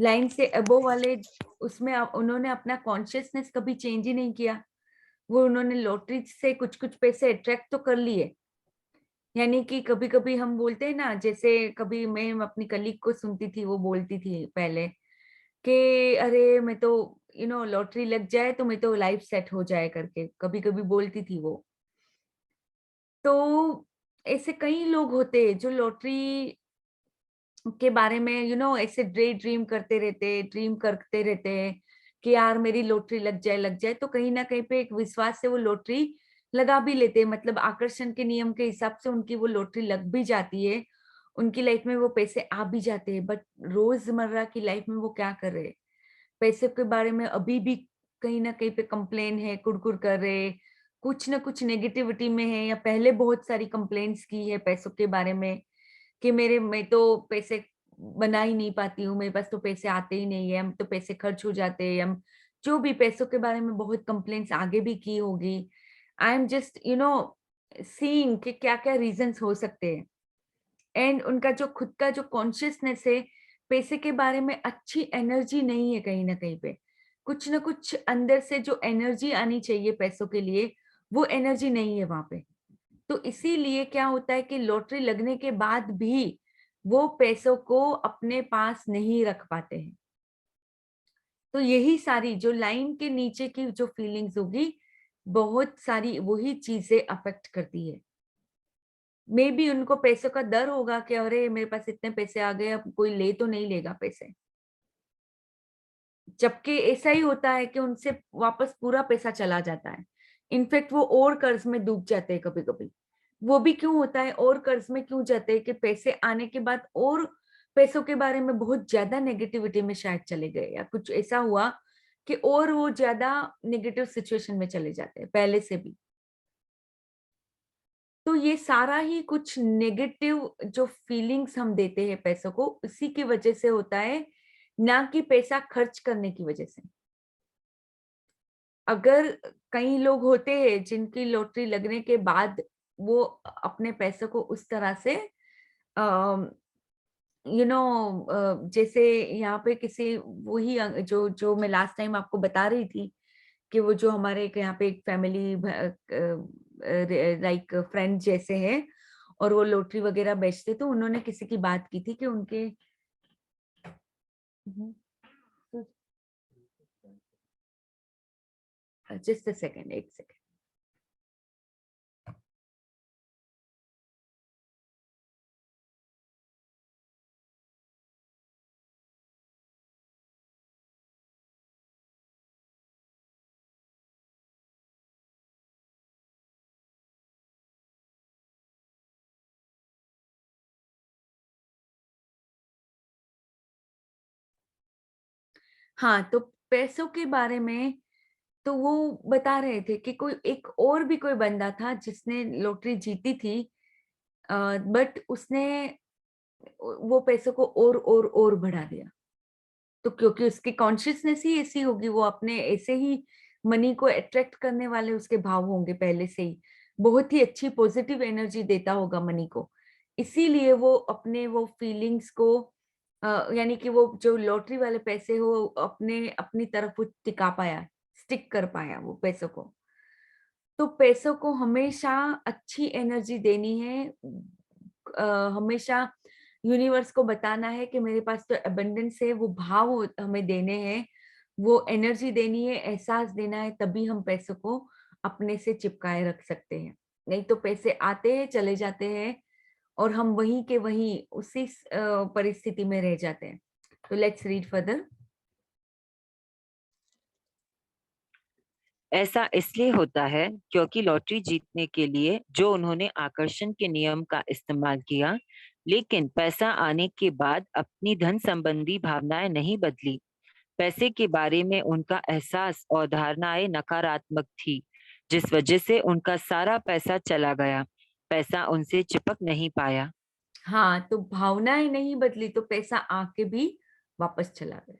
लाइन से अबोव वाले, उसमें उन्होंने अपना कॉन्शियसनेस कभी चेंज ही नहीं किया। वो उन्होंने लॉटरी से कुछ कुछ पैसे अट्रैक्ट तो कर लिए। यानी कि कभी कभी हम बोलते हैं ना, जैसे कभी मैं अपनी कलीग को सुनती थी, वो बोलती थी पहले कि अरे मैं तो लॉटरी लग जाए तो मैं तो लाइफ सेट हो जाए करके, कभी कभी बोलती थी वो। तो ऐसे कई लोग होते हैं जो लॉटरी के बारे में ऐसे ड्रीम करते रहते हैं कि यार मेरी लॉटरी लग जाए, तो कहीं ना कहीं पे एक विश्वास से वो लॉटरी लगा भी लेते हैं। मतलब आकर्षण के नियम के हिसाब से उनकी वो लॉटरी लग भी जाती है, उनकी लाइफ में वो पैसे आ भी जाते हैं। बट रोजमर्रा की लाइफ में वो क्या कर रहे हैं, पैसे के बारे में अभी भी कहीं ना कहीं पे कंप्लेन है, कुड़कुड़ कर रहे, कुछ ना कुछ नेगेटिविटी में है, या पहले बहुत सारी कंप्लेंट्स की है पैसों के बारे में कि मैं तो पैसे बना ही नहीं पाती हूँ, मेरे पास तो पैसे आते ही नहीं है, हम तो पैसे खर्च हो जाते हैं, हम जो भी पैसों के बारे में बहुत कंप्लेंट्स आगे भी की होगी। आई एम जस्ट सीइंग कि क्या क्या रीजंस हो सकते हैं। एंड उनका जो खुद का जो कॉन्शियसनेस है पैसे के बारे में, अच्छी एनर्जी नहीं है कहीं ना कहीं पे, कुछ ना कुछ अंदर से जो एनर्जी आनी चाहिए पैसों के लिए, वो एनर्जी नहीं है वहां पे। तो इसीलिए क्या होता है कि लॉटरी लगने के बाद भी वो पैसों को अपने पास नहीं रख पाते हैं। तो यही सारी जो लाइन के नीचे की जो फीलिंग्स होगी, बहुत सारी वही चीजें अफेक्ट करती है। मे बी उनको पैसों का डर होगा कि अरे मेरे पास इतने पैसे आ गए, अब कोई ले तो नहीं लेगा पैसे। जबकि ऐसा ही होता है कि उनसे वापस पूरा पैसा चला जाता है। इनफैक्ट वो और कर्ज में डूब जाते हैं कभी कभी। वो भी क्यों होता है, और कर्ज में क्यों जाते हैं कि पैसे आने के बाद और पैसों के बारे में बहुत ज्यादा नेगेटिविटी में शायद चले गए, या कुछ ऐसा हुआ कि और वो ज्यादा नेगेटिव सिचुएशन में चले जाते हैं पहले से भी। तो ये सारा ही कुछ नेगेटिव जो फीलिंग्स हम देते हैं पैसों को, उसी की वजह से होता है, ना कि पैसा खर्च करने की वजह से। अगर कई लोग होते हैं जिनकी लॉटरी लगने के बाद वो अपने पैसों को उस तरह से जैसे यहाँ पे किसी वही जो जो मैं लास्ट टाइम आपको बता रही थी कि वो जो हमारे यहाँ पे एक फैमिली लाइक फ्रेंड जैसे है, और वो लॉटरी वगैरह बेचते, तो उन्होंने किसी की बात की थी कि उनके जस्ट अ सेकेंड, एक सेकेंड। हाँ, तो पैसों के बारे में तो वो बता रहे थे कि कोई एक और भी कोई बंदा था जिसने लॉटरी जीती थी, बट उसने वो पैसों को और बढ़ा दिया। तो क्योंकि उसकी कॉन्शियसनेस ही ऐसी होगी, वो अपने ऐसे ही मनी को अट्रैक्ट करने वाले उसके भाव होंगे पहले से ही, बहुत ही अच्छी पॉजिटिव एनर्जी देता होगा मनी को। इसीलिए वो अपने वो फीलिंग्स को यानी कि वो जो लॉटरी वाले पैसे हो अपने अपनी तरफ वो टिका पाया, स्टिक कर पाया वो पैसों को। तो पैसों को हमेशा अच्छी एनर्जी देनी है, हमेशा यूनिवर्स को बताना है कि मेरे पास तो अबंडेंस है, वो भाव हमें देने हैं, वो एनर्जी देनी है, एहसास देना है, तभी हम पैसों को अपने से चिपकाए रख सकते हैं। नहीं तो पैसे आते हैं चले जाते हैं, और हम वहीं के वहीं उसी परिस्थिति में रह जाते हैं। तो लेट्स रीड फर्दर। ऐसा इसलिए होता है क्योंकि लॉटरी जीतने के लिए जो उन्होंने आकर्षण के नियम का इस्तेमाल किया, लेकिन पैसा आने के बाद अपनी धन संबंधी भावनाएं नहीं बदली। पैसे के बारे में उनका एहसास और धारणाएं नकारात्मक थी, जिस वजह से उनका सारा पैसा चला गया। पैसा उनसे चिपक नहीं पाया। हाँ, तो भावनाएं नहीं बदली तो पैसा आके भी वापस चला गया।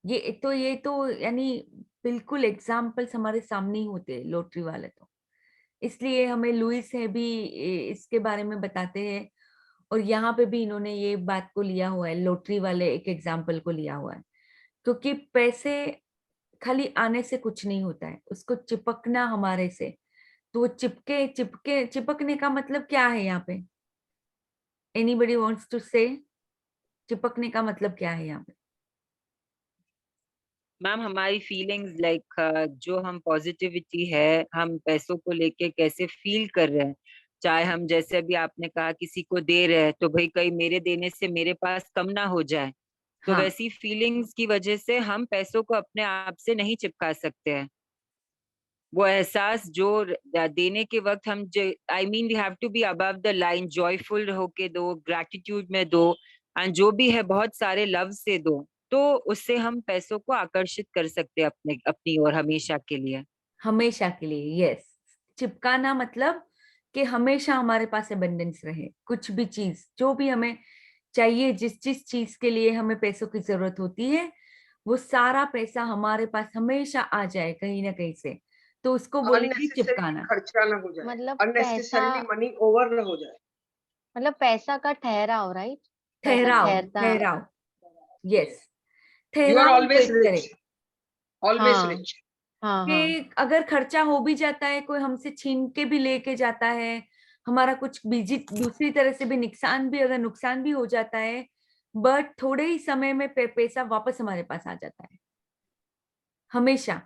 ये तो यानी बिल्कुल एग्जाम्पल्स हमारे सामने ही होते हैं लॉटरी वाले तो। इसलिए हमें लुइस है भी इसके बारे में बताते हैं, और यहाँ पे भी इन्होंने ये बात को लिया हुआ है, लॉटरी वाले एक एग्जाम्पल को लिया हुआ है, क्योंकि पैसे खाली आने से कुछ नहीं होता है, उसको चिपकना हमारे से, तो वो चिपकने का मतलब क्या है यहाँ पे? एनीबडी वांट्स टू से? चिपकने का मतलब क्या है यहाँ पे? मैम हमारी फीलिंग्स लाइक जो हम पॉजिटिविटी है, हम पैसों को लेके कैसे फील कर रहे हैं, चाहे हम जैसे अभी आपने कहा किसी को दे रहे हैं तो भाई कहीं मेरे देने से मेरे पास कम ना हो जाए, तो हाँ, वैसी फीलिंग्स की वजह से हम पैसों को अपने आप से नहीं चिपका सकते हैं। वो एहसास जो देने के वक्त हम, I mean we have to be above the line, joyful होके दो, ग्रैटिट्यूड में दो, एंड जो भी है बहुत सारे लव से दो, तो उससे हम पैसों को आकर्षित कर सकते हैं अपने अपनी ओर हमेशा के लिए। हमेशा के लिए, यस। चिपकाना मतलब कि हमेशा हमारे पास एबंडेंस रहे, कुछ भी चीज जो भी हमें चाहिए, जिस जिस चीज के लिए हमें पैसों की जरूरत होती है, वो सारा पैसा हमारे पास हमेशा आ जाए कहीं ना कहीं से, तो उसको बोलेंगे अननेसेसरी चिपकाना। खर्चा ना हो जाए, मतलब अननेसेसरीली पैसा, मनी ओवर ना हो जाए। मतलब पैसा का ठहराव, राइट? पैसा ठहराव, ठहरता। ठहराव, यस। यू आर ठहराव ऑलवेज ब्रेक करे रिच, ऑलवेज हाँ रिच। हाँ हाँ। कि अगर खर्चा हो भी जाता है, कोई हमसे छीन के भी लेके जाता है, हमारा कुछ बीजी दूसरी तरह से भी नुकसान भी हो जाता है, बट थोड़े ही समय में पैसा वापस हमारे पास आ जाता है, हमेशा।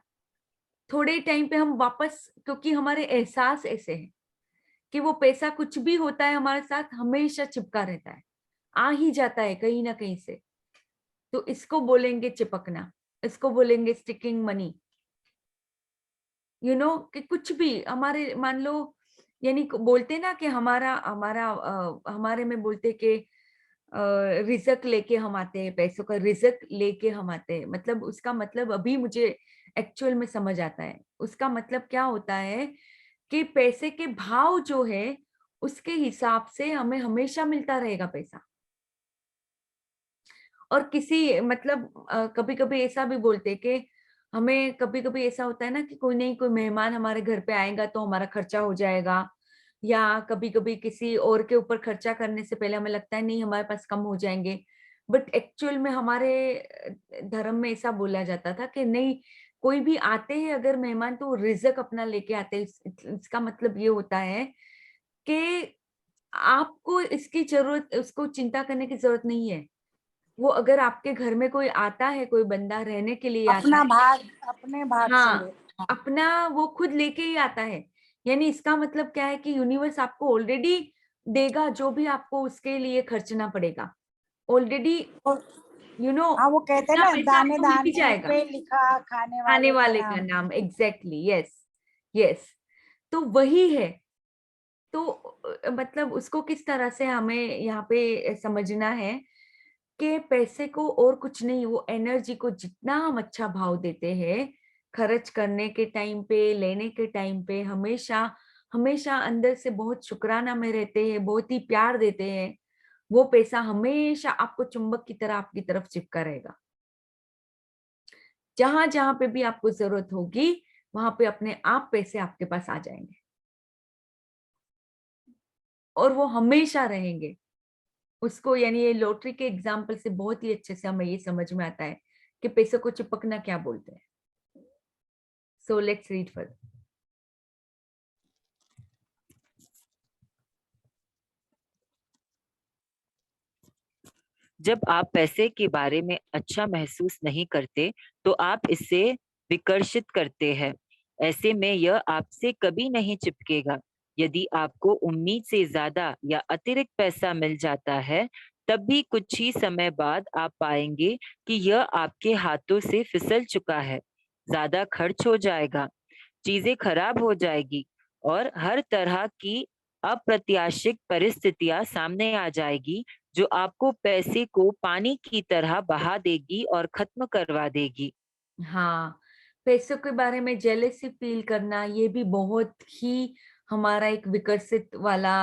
थोड़े टाइम पे हम वापस, क्योंकि हमारे एहसास ऐसे हैं कि वो पैसा कुछ भी होता है हमारे साथ हमेशा चिपका रहता है, आ ही जाता है कहीं ना कहीं से, तो इसको बोलेंगे चिपकना, इसको बोलेंगे स्टिकिंग मनी। कि कुछ भी हमारे, मान लो, यानी बोलते ना कि हमारा हमारा हमारे में बोलते कि रिजक लेके हम आते हैं, पैसों का रिजक लेके हम आते हैं, मतलब उसका मतलब अभी मुझे एक्चुअल में समझ आता है। उसका मतलब क्या होता है कि पैसे के भाव जो है उसके हिसाब से हमें हमेशा मिलता रहेगा पैसा। और किसी मतलब कभी कभी ऐसा भी बोलते कि हमें कभी कभी ऐसा होता है ना कि कोई नहीं, कोई मेहमान हमारे घर पे आएगा तो हमारा खर्चा हो जाएगा, या कभी कभी किसी और के ऊपर खर्चा करने से पहले हमें लगता है नहीं हमारे पास कम हो जाएंगे, बट एक्चुअल में हमारे धर्म में ऐसा बोला जाता था कि नहीं, कोई भी आते हैं अगर मेहमान तो वो रिजक अपना लेके आते हैं। इसका मतलब ये होता है कि आपको इसकी जरूरत, उसको चिंता करने की जरूरत नहीं है। वो अगर आपके घर में कोई आता है, कोई बंदा रहने के लिए आता अपना है, भाग अपने भाग से ले। हाँ, अपना वो खुद लेके ही आता है। यानी इसका मतलब क्या है कि यूनिवर्स आपको ऑलरेडी देगा जो भी आपको उसके लिए खर्चना पड़ेगा, ऑलरेडी हाँ, वो कहते हैं इतना ना, पैसा दाने आपको मिल ही दाने जाएगा। पे लिखा खाने खाने वाले का वाले का नाम। नाम, एग्जैक्टली, यस, यस। तो वही है। तो मतलब उसको किस तरह से हमें यहाँ पे समझना है कि पैसे को और कुछ नहीं, वो एनर्जी को जितना हम अच्छा भाव देते हैं, खर्च करने के टाइम पे, लेने के टाइम पे, हमेशा हमेशा अंदर से बहुत शुक्राना में रहते हैं, बहुत ही प्यार देते हैं, वो पैसा हमेशा आपको चुंबक की तरह आपकी तरफ चिपका रहेगा। जहां जहां पे भी आपको जरूरत होगी वहां पे अपने आप पैसे आपके पास आ जाएंगे, और वो हमेशा रहेंगे। उसको, यानी ये लॉटरी के एग्जाम्पल से बहुत ही अच्छे से हमें ये समझ में आता है कि पैसों को चिपकना क्या बोलते हैं। सो लेट्स रीड फर्दर। जब आप पैसे के बारे में अच्छा महसूस नहीं करते तो आप इससे विकर्षित करते हैं। ऐसे में यह आपसे कभी नहीं चिपकेगा। यदि आपको उम्मीद से ज्यादा या अतिरिक्त पैसा मिल जाता है, तब भी कुछ ही समय बाद आप पाएंगे कि यह आपके हाथों से फिसल चुका है, ज्यादा खर्च हो जाएगा, चीजें खराब हो जाएगी और हर तरह की अप्रत्याशित परिस्थितियां सामने आ जाएगी जो आपको पैसे को पानी की तरह बहा देगी और खत्म करवा देगी। हाँ, पैसों के बारे में जेलेसी फील करना ये भी बहुत ही हमारा एक विकसित वाला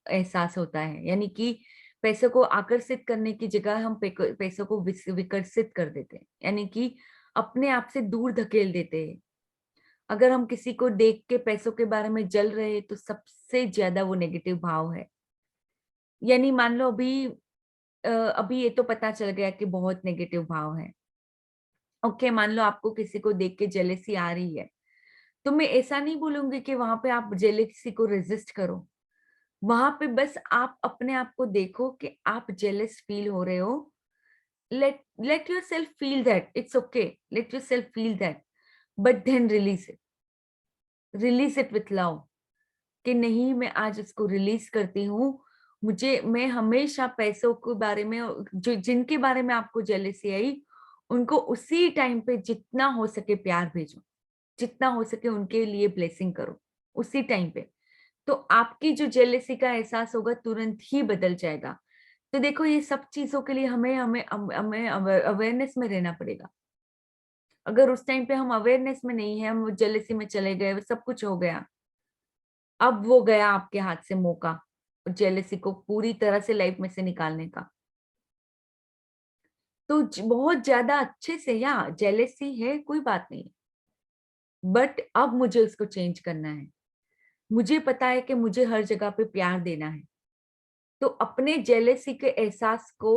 एहसास होता है। यानी कि पैसों को आकर्षित करने की जगह हम पैसों को विकसित कर देते हैं, यानी कि अपने आप से दूर धकेल देते हैं। अगर हम किसी को देख के पैसों के बारे में जल रहे हैं तो सबसे ज्यादा वो नेगेटिव भाव है। यानी मान लो अभी ये तो पता चल गया कि बहुत नेगेटिव भाव है। ओके, मान लो आपको किसी को देख के जेलेसी आ रही है, तो मैं ऐसा नहीं बोलूंगी कि वहां पे आप जेलेसी को रेजिस्ट करो। वहां पे बस आप अपने आप को देखो कि आप जेलस फील हो रहे हो। let yourself feel that, it's okay, let yourself feel that, but then release it with love, कि नहीं, मैं आज इसको रिलीज करती हूँ। मैं हमेशा पैसों के बारे में, जो जिनके बारे में आपको जेलेसी आई, उनको उसी टाइम पे जितना हो सके प्यार भेजो, जितना हो सके उनके लिए ब्लेसिंग करो उसी टाइम पे। तो आपकी जो जेलेसी का एहसास होगा तुरंत ही बदल जाएगा। तो देखो, ये सब चीजों के लिए हमें हमें हमें अवेयरनेस में रहना पड़ेगा। अगर उस टाइम पे हम अवेयरनेस में नहीं है, हम जेलेसी में चले गए, सब कुछ हो गया, अब वो गया आपके हाथ से मौका जेलेसी को पूरी तरह से लाइफ में से निकालने का। तो बहुत ज्यादा अच्छे से, या जेलेसी है कोई बात नहीं, बट अब मुझे उसको चेंज करना है। मुझे पता है कि मुझे हर जगह पे प्यार देना है, तो अपने जेलेसी के एहसास को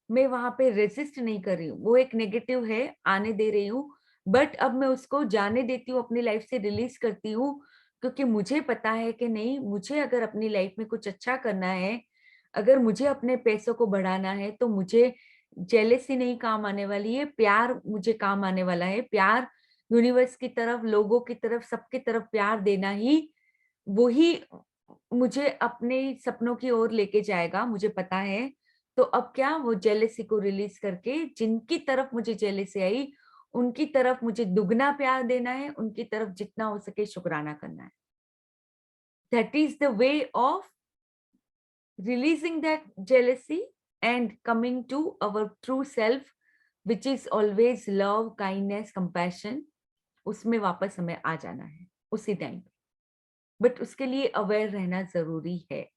मैं वहां पे रेजिस्ट नहीं कर रही हूँ। वो एक नेगेटिव है, आने दे रही हूँ, बट अब मैं उसको जाने देती हूँ, अपनी लाइफ से रिलीज करती हूँ, क्योंकि मुझे पता है कि नहीं, मुझे अगर अपनी लाइफ में कुछ अच्छा करना है, अगर मुझे अपने पैसों को बढ़ाना है, तो मुझे जेलेसी नहीं काम आने वाली है, प्यार मुझे काम आने वाला है। प्यार यूनिवर्स की तरफ, लोगों की तरफ, सबकी तरफ प्यार देना ही, वो ही मुझे अपने सपनों की ओर लेके जाएगा, मुझे पता है। तो अब क्या, वो जेलेसी को रिलीज करके, जिनकी तरफ मुझे जेलेसी आई, उनकी तरफ मुझे दुगना प्यार देना है, उनकी तरफ जितना हो सके शुक्राना करना है। That is the way of releasing that jealousy and coming to our true self, which is always love, kindness, compassion. उसमें वापस हमें आ जाना है उसी टाइम, बट उसके लिए अवेयर रहना जरूरी है,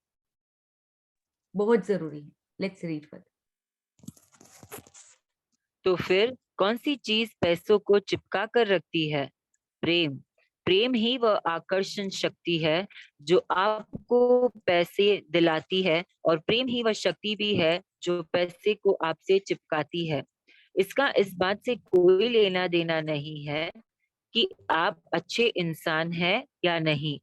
बहुत जरूरी है। Let's read further. तो फिर कौन सी चीज पैसों को चिपका कर रखती है? प्रेम। प्रेम ही वह आकर्षण शक्ति है जो आपको पैसे दिलाती है, और प्रेम ही वह शक्ति भी है जो पैसे को आपसे चिपकाती है। इसका इस बात से कोई लेना देना नहीं है कि आप अच्छे इंसान हैं या नहीं।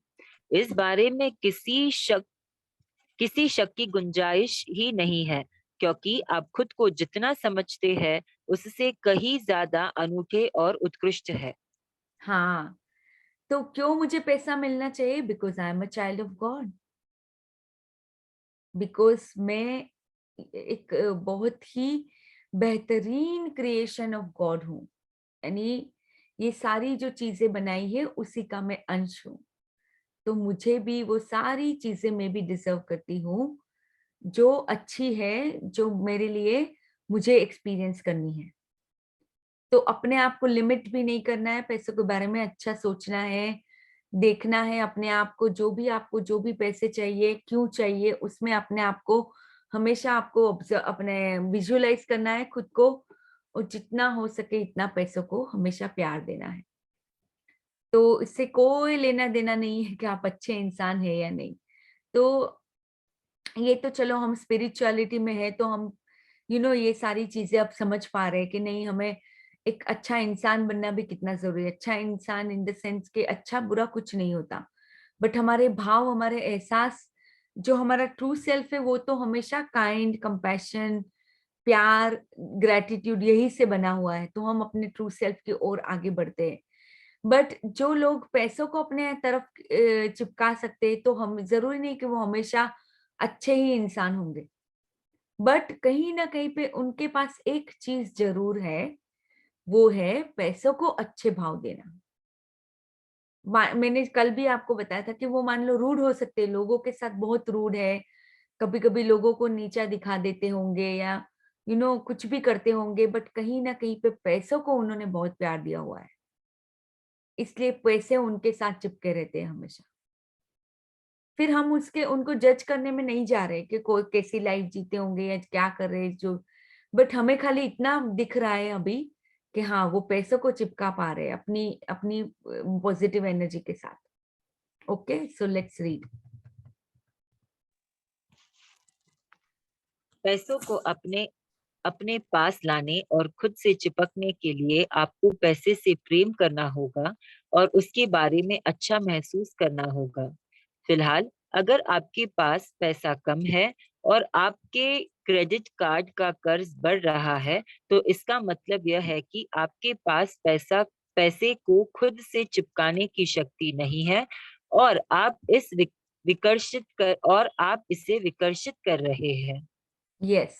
इस बारे में किसी शक की गुंजाइश ही नहीं है, क्योंकि आप खुद को जितना समझते हैं उससे कहीं ज्यादा अनूठे और उत्कृष्ट है। हाँ, तो क्यों मुझे पैसा मिलना चाहिए? Because I am a child of God, because मैं एक बहुत ही बेहतरीन क्रिएशन ऑफ गॉड हूँ। यानी ये सारी जो चीजें बनाई है उसी का मैं अंश हूँ, तो मुझे भी वो सारी चीजें मैं भी डिजर्व करती हूँ, जो अच्छी है, जो मेरे लिए मुझे एक्सपीरियंस करनी है। तो अपने आप को लिमिट भी नहीं करना है, पैसों के बारे में अच्छा सोचना है, देखना है अपने आप को, आपको जो भी पैसे चाहिए, क्यों चाहिए, उसमें अपने आप को हमेशा आपको अपने विजुअलाइज करना है खुद को, और जितना हो सके इतना पैसों को हमेशा प्यार देना है। तो इससे कोई लेना देना नहीं है कि आप अच्छे इंसान है या नहीं। तो ये तो चलो, हम स्पिरिचुअलिटी में है तो हम ये सारी चीजें अब समझ पा रहे हैं कि नहीं, हमें एक अच्छा इंसान बनना भी कितना जरूरी है। अच्छा इंसान इन द सेंस के अच्छा बुरा कुछ नहीं होता, बट हमारे भाव, हमारे एहसास, जो हमारा ट्रू सेल्फ है, वो तो हमेशा काइंड, कंपैशन, प्यार, ग्रेटिट्यूड, यही से बना हुआ है। तो हम अपने ट्रू सेल्फ की ओर आगे बढ़ते हैं। बट जो लोग पैसों को अपने तरफ चिपका सकते हैं, तो हम जरूरी नहीं कि वो हमेशा अच्छे ही इंसान होंगे, बट कहीं ना कहीं पे उनके पास एक चीज जरूर है, वो है पैसों को अच्छे भाव देना। मैंने कल भी आपको बताया था कि वो मान लो रूड हो सकते हैं, लोगों के साथ बहुत रूड है, कभी कभी लोगों को नीचा दिखा देते होंगे, या कुछ भी करते होंगे, बट कहीं ना कहीं पे पैसों को उन्होंने बहुत प्यार दिया हुआ है, इसलिए पैसे उनके साथ चिपके रहते हैं हमेशा। फिर हम उनको जज करने में नहीं जा रहे कि कोई कैसी लाइफ जीते होंगे या क्या कर रहे हैं, जो बट हमें खाली इतना दिख रहा है अभी कि हाँ, वो पैसों को चिपका पा रहे हैं अपनी अपनी पॉजिटिव एनर्जी के साथ। Okay, so let's read. पैसों को अपने पास लाने और खुद से चिपकने के लिए आपको पैसे से प्रेम करना होगा और उसके बारे में अच्छा महसूस करना होगा। फिलहाल अगर आपके पास पैसा कम है और आपके क्रेडिट कार्ड का कर्ज बढ़ रहा है, तो इसका मतलब यह है कि आपके पास पैसे को खुद से चिपकाने की शक्ति नहीं है और आप इसे विकर्षित कर रहे हैं। यस।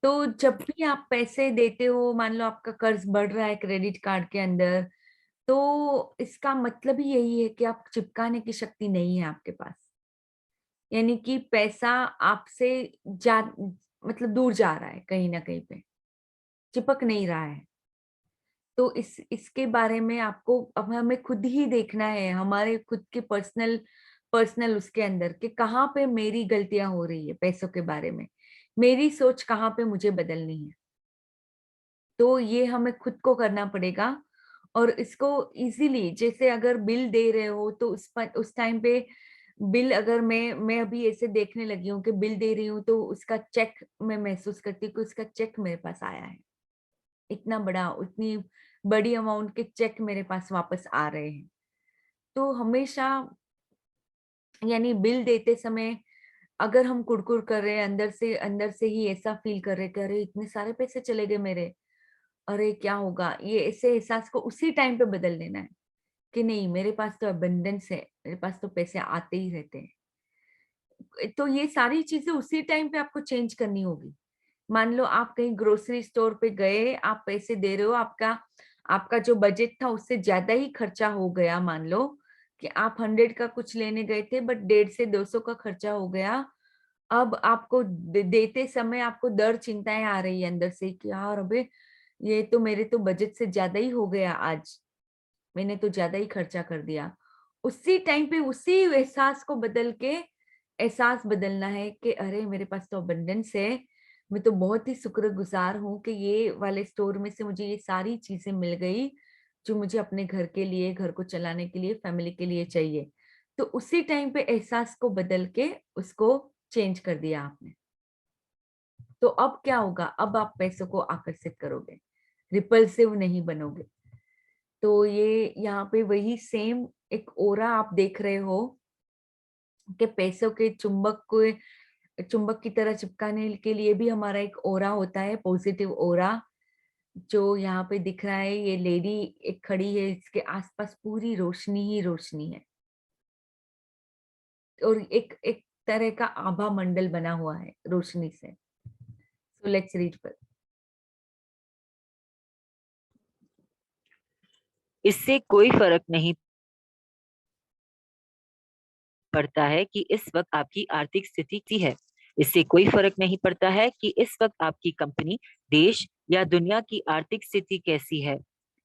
तो जब भी आप पैसे देते हो, मान लो आपका कर्ज बढ़ रहा है क्रेडिट कार्ड के अंदर, तो इसका मतलब ही यही है कि आप चिपकाने की शक्ति नहीं है आपके पास। यानी कि पैसा आपसे जा मतलब दूर जा रहा है, कहीं ना कहीं पे चिपक नहीं रहा है। तो इसके बारे में आपको अब हमें खुद ही देखना है, हमारे खुद के पर्सनल उसके अंदर कि कहाँ पे मेरी गलतियां हो रही है पैसों के बारे में, मेरी सोच कहाँ पे मुझे बदलनी है। तो ये हमें खुद को करना पड़ेगा। और इसको इजीली, जैसे अगर बिल दे रहे हो तो उस टाइम पे बिल, अगर मैं अभी ऐसे देखने लगी हूँ कि बिल दे रही हूँ तो उसका चेक मैं महसूस करती हूँ कि उसका चेक मेरे पास आया है, इतना बड़ा, उतनी बड़ी अमाउंट के चेक मेरे पास वापस आ रहे हैं। तो हमेशा, यानी बिल देते समय अगर हम कुड़कुड़ कर रहे हैं, अंदर से ही ऐसा फील कर रहे हैं कि अरे इतने सारे पैसे चले गए मेरे, अरे क्या होगा, ये ऐसे एहसास को उसी टाइम पे बदल देना है कि नहीं, मेरे पास तो अबंडेंस है, मेरे पास तो पैसे आते ही रहते हैं। तो ये सारी चीजें उसी टाइम पे आपको चेंज करनी होगी। मान लो आप कहीं ग्रोसरी स्टोर पे गए, आप पैसे दे रहे हो, आपका आपका जो बजट था उससे ज्यादा ही खर्चा हो गया। मान लो कि आप 100 का कुछ लेने गए थे बट 150 से 200 का खर्चा हो गया। अब आपको देते समय आपको डर, चिंताएं आ रही है अंदर से कि यार अबे ये तो मेरे तो बजट से ज्यादा ही हो गया, आज मैंने तो ज्यादा ही खर्चा कर दिया। उसी टाइम पे उसी एहसास को बदल के एहसास बदलना है कि अरे मेरे पास तो अबंडेंस है, मैं तो बहुत ही शुक्रगुजार हूँ कि ये वाले स्टोर में से मुझे ये सारी चीजें मिल गई जो मुझे अपने घर के लिए, घर को चलाने के लिए, फैमिली के लिए चाहिए। तो उसी टाइम पे एहसास को बदल के उसको चेंज कर दिया आपने। तो अब क्या होगा, अब आप पैसों को आकर्षित करोगे, रिपल्सिव नहीं बनोगे। तो ये यहाँ पे वही सेम एक ओरा आप देख रहे हो कि पैसों के चुंबक की तरह चिपकाने के लिए भी हमारा एक ओरा होता है, पॉजिटिव ओरा, जो यहाँ पे दिख रहा है। ये लेडी एक खड़ी है, इसके आसपास पूरी रोशनी ही रोशनी है और एक एक तरह का आभा मंडल बना हुआ है रोशनी से। सो लेट्स रीड पर। इससे कोई फर्क नहीं पड़ता है कि इस वक्त आपकी आर्थिक स्थिति की है। इससे कोई फर्क नहीं पड़ता है कि इस वक्त आपकी कंपनी, देश या दुनिया की आर्थिक स्थिति कैसी है।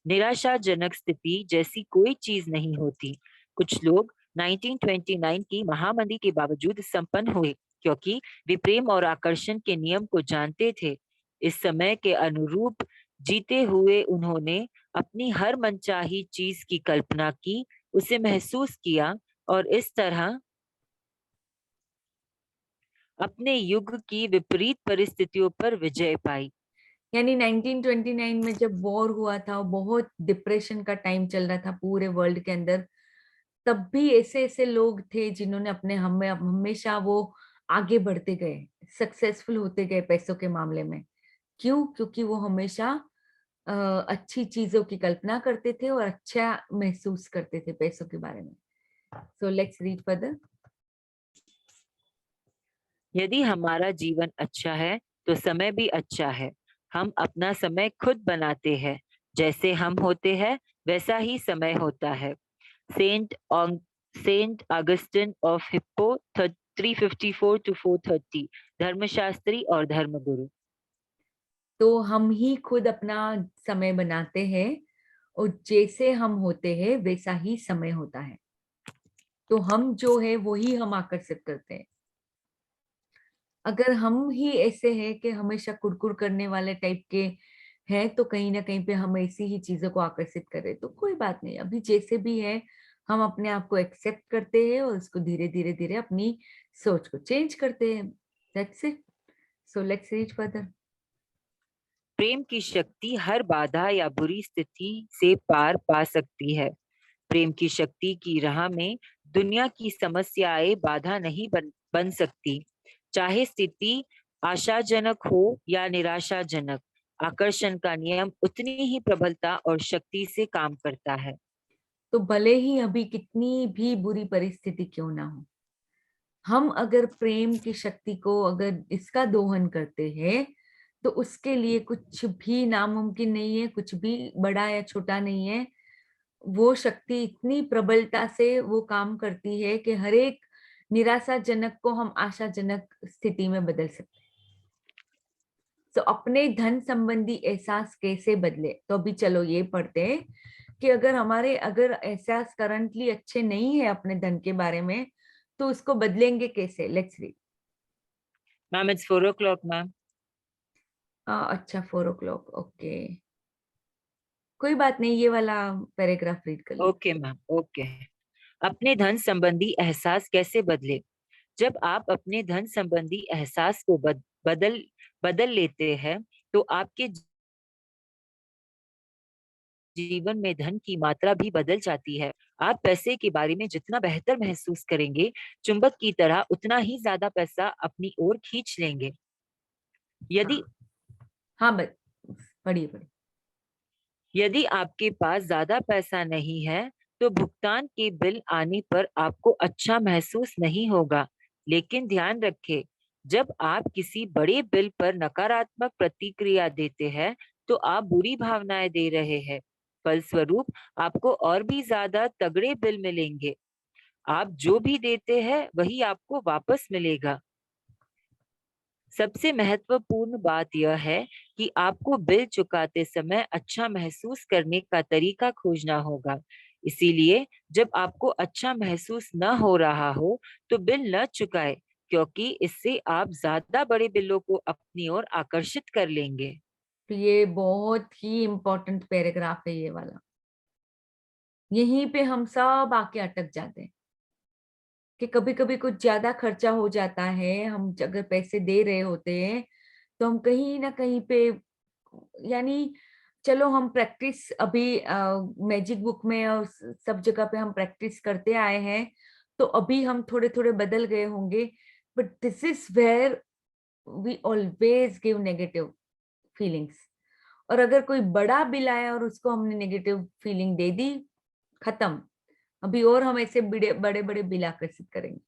निराशाजनक स्थिति जैसी कोई चीज नहीं होती। कुछ लोग 1929 की महामंदी के बावजूद संपन्न हुए क्योंकि वे प्रेम और आकर्षण के नियम को जानते थे। इस समय के अनुरूप जीते हुए उन्होंने अपनी हर मनचाही चीज की कल्पना की, उसे महसूस किया और इस तरह अपने युग की विपरीत परिस्थितियों पर विजय पाई। यानी 1929 में जब वॉर हुआ था, बहुत डिप्रेशन का टाइम चल रहा था पूरे वर्ल्ड के अंदर, तब भी ऐसे ऐसे लोग थे जिन्होंने अपने हमेशा वो आगे बढ़ते गए, सक्सेसफुल होते गए पैसों के मामले में। क्यों? क्योंकि वो हमेशा अच्छी चीजों की कल्पना करते थे और अच्छा महसूस करते थे पैसों के बारे में। सो लेट्स रीड फर्दर। यदि हमारा जीवन अच्छा है तो समय भी अच्छा है। हम अपना समय खुद बनाते हैं। जैसे हम होते हैं वैसा ही समय होता है। Saint Augustine of Hippo 354 to 430, धर्मशास्त्री और धर्मगुरु। तो हम ही खुद अपना समय बनाते हैं और जैसे हम होते हैं वैसा ही समय होता है। तो हम जो है वही हम आकर्षित करते हैं। अगर हम ही ऐसे हैं कि हमेशा कुड़कुड़ करने वाले टाइप के हैं, तो कहीं ना कहीं पे हम ऐसी ही चीजों को आकर्षित करें तो कोई बात नहीं, अभी जैसे भी है हम अपने आप को एक्सेप्ट करते हैं और उसको धीरे धीरे धीरे अपनी सोच को चेंज करते हैं। That's it. So let's read further. प्रेम की शक्ति हर बाधा या बुरी स्थिति से पार पा सकती है। प्रेम की शक्ति की राह में दुनिया की समस्याएं बाधा नहीं बन सकती। चाहे स्थिति आशाजनक हो या निराशाजनक, आकर्षण का नियम उतनी ही प्रबलता और शक्ति से काम करता है। तो भले ही अभी कितनी भी बुरी परिस्थिति क्यों ना हो, हम अगर प्रेम की शक्ति को अगर इसका दोहन करते हैं तो उसके लिए कुछ भी नामुमकिन नहीं है, कुछ भी बड़ा या छोटा नहीं है। वो शक्ति इतनी प्रबलता से वो काम करती है कि हर एक निराशाजनक को हम आशाजनक स्थिति में बदल सकते हैं। तो अपने धन संबंधी एहसास कैसे बदले, तो अभी चलो ये पढ़ते हैं कि अगर एहसास करंटली अच्छे नहीं है अपने धन के बारे में, तो उसको बदलेंगे कैसे। Let's read. Ma'am it's 4 o'clock ma'am. अच्छा 4 o'clock, ओके, कोई बात नहीं, ये वाला पैराग्राफ रीड कर लो। Okay ma'am, okay. अपने धन संबंधी एहसास कैसे बदले? जब आप अपने धन संबंधी एहसास को बदल लेते हैं तो आपके जीवन में धन की मात्रा भी बदल जाती है। आप पैसे के बारे में जितना बेहतर महसूस करेंगे, चुंबक की तरह उतना ही ज्यादा पैसा अपनी ओर खींच लेंगे। यदि हाँ पढ़िए। यदि आपके पास ज्यादा पैसा नहीं है तो भुगतान के बिल आने पर आपको अच्छा महसूस नहीं होगा। लेकिन ध्यान रखें, जब आप किसी बड़े बिल पर नकारात्मक प्रतिक्रिया देते हैं तो आप बुरी भावनाएं दे रहे हैं। फलस्वरूप आपको और भी ज्यादा तगड़े बिल मिलेंगे। आप जो भी देते हैं वही आपको वापस मिलेगा। सबसे महत्वपूर्ण बात यह है कि आपको बिल चुकाते समय अच्छा महसूस करने का तरीका खोजना होगा। इसीलिए जब आपको अच्छा महसूस न हो रहा हो तो बिल न चुकाए, क्योंकि इससे आप ज्यादा बड़े बिलों को अपनी ओर आकर्षित कर लेंगे। तो ये बहुत ही इम्पोर्टेंट पैराग्राफ है ये वाला। यहीं पे हम सब आके अटक जाते हैं कि कभी कभी कुछ ज्यादा खर्चा हो जाता है। हम अगर पैसे दे रहे होते हैं तो हम कहीं ना कहीं पे, यानी चलो हम प्रैक्टिस अभी मैजिक बुक में और सब जगह पे हम प्रैक्टिस करते आए हैं, तो अभी हम थोड़े थोड़े बदल गए होंगे। But this is where we always give negative feelings. और अगर कोई बड़ा बिल आया और उसको हमने नेगेटिव फीलिंग दे दी, खत्म। अभी और हम ऐसे बड़े बड़े बिल आकर्षित करेंगे।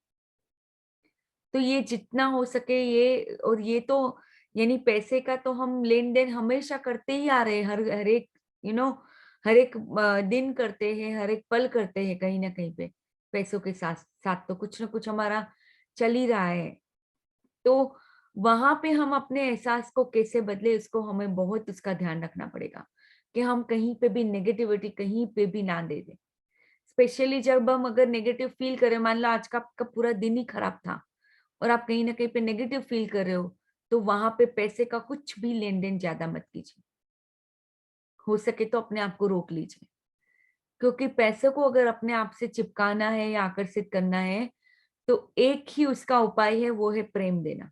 तो ये जितना हो सके ये, और ये तो यानी पैसे का तो हम लेन देन हमेशा करते ही आ रहे हैं, हर एक हर एक दिन करते हैं, हर एक पल करते हैं। कहीं ना कहीं पे पैसों के साथ साथ तो कुछ ना कुछ हमारा चल ही रहा है। तो वहां पे हम अपने एहसास को कैसे बदले, उसको हमें बहुत उसका ध्यान रखना पड़ेगा कि हम कहीं पे भी नेगेटिविटी कहीं पे भी ना दे दें। स्पेशली जब हम अगर नेगेटिव फील करें, मान लो आज का आपका पूरा दिन ही खराब था और आप कहीं ना कहीं पे नेगेटिव फील कर रहे हो, तो वहां पे पैसे का कुछ भी लेन देन ज्यादा मत कीजिए। हो सके तो अपने आप को रोक लीजिए, क्योंकि पैसे को अगर अपने आप से चिपकाना है या आकर्षित करना है तो एक ही उसका उपाय है, वो है प्रेम देना।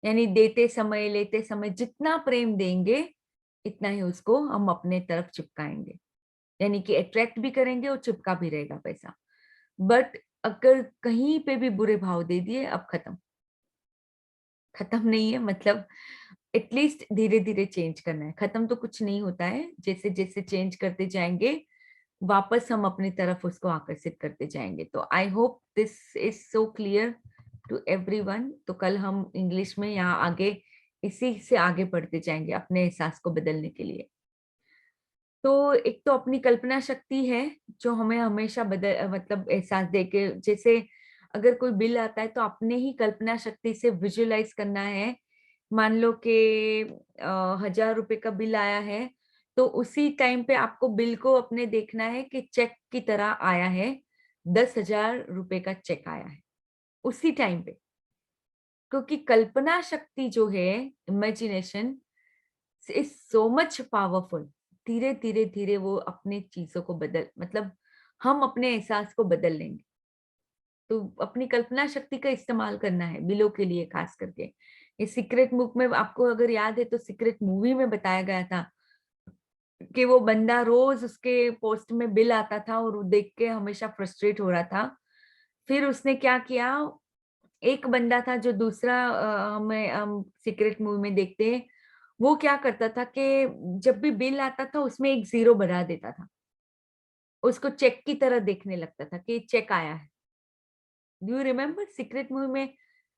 यानी देते समय लेते समय जितना प्रेम देंगे इतना ही उसको हम अपने तरफ चिपकाएंगे, यानी कि अट्रैक्ट भी करेंगे और चिपका भी रहेगा पैसा। बट अगर कहीं पे भी बुरे भाव दे दिए, अब खत्म नहीं है, मतलब एटलीस्ट धीरे धीरे चेंज करना है। खत्म तो कुछ नहीं होता है, जैसे जैसे चेंज करते जाएंगे वापस हम अपनी तरफ उसको आकर्षित करते जाएंगे। तो I hope this is so clear to everyone. तो कल हम इंग्लिश में यहाँ आगे इसी से आगे बढ़ते जाएंगे अपने एहसास को बदलने के लिए। तो एक तो अपनी कल्पना शक्ति है जो हमें हमेशा मतलब एहसास दे के, जैसे अगर कोई बिल आता है तो अपने ही कल्पना शक्ति से विजुअलाइज करना है। मान लो कि 1000 रुपए का बिल आया है, तो उसी टाइम पे आपको बिल को अपने देखना है कि चेक की तरह आया है, 10,000 रुपए का चेक आया है उसी टाइम पे। क्योंकि कल्पना शक्ति जो है, imagination is so much powerful. धीरे धीरे धीरे वो अपने चीजों को मतलब हम अपने एहसास को बदल लेंगे। तो अपनी कल्पना शक्ति का इस्तेमाल करना है बिलों के लिए, खास करके। ये सीक्रेट बुक में आपको अगर याद है तो सीक्रेट मूवी में बताया गया था कि वो बंदा रोज उसके पोस्ट में बिल आता था और वो देख के हमेशा फ्रस्ट्रेट हो रहा था। फिर उसने क्या किया, एक बंदा था जो दूसरा हमें हम सीक्रेट मूवी में देखते हैं, वो क्या करता था कि जब भी बिल आता था उसमें एक जीरो बढ़ा देता था, उसको चेक की तरह देखने लगता था कि चेक आया है। Do you remember secret movie में?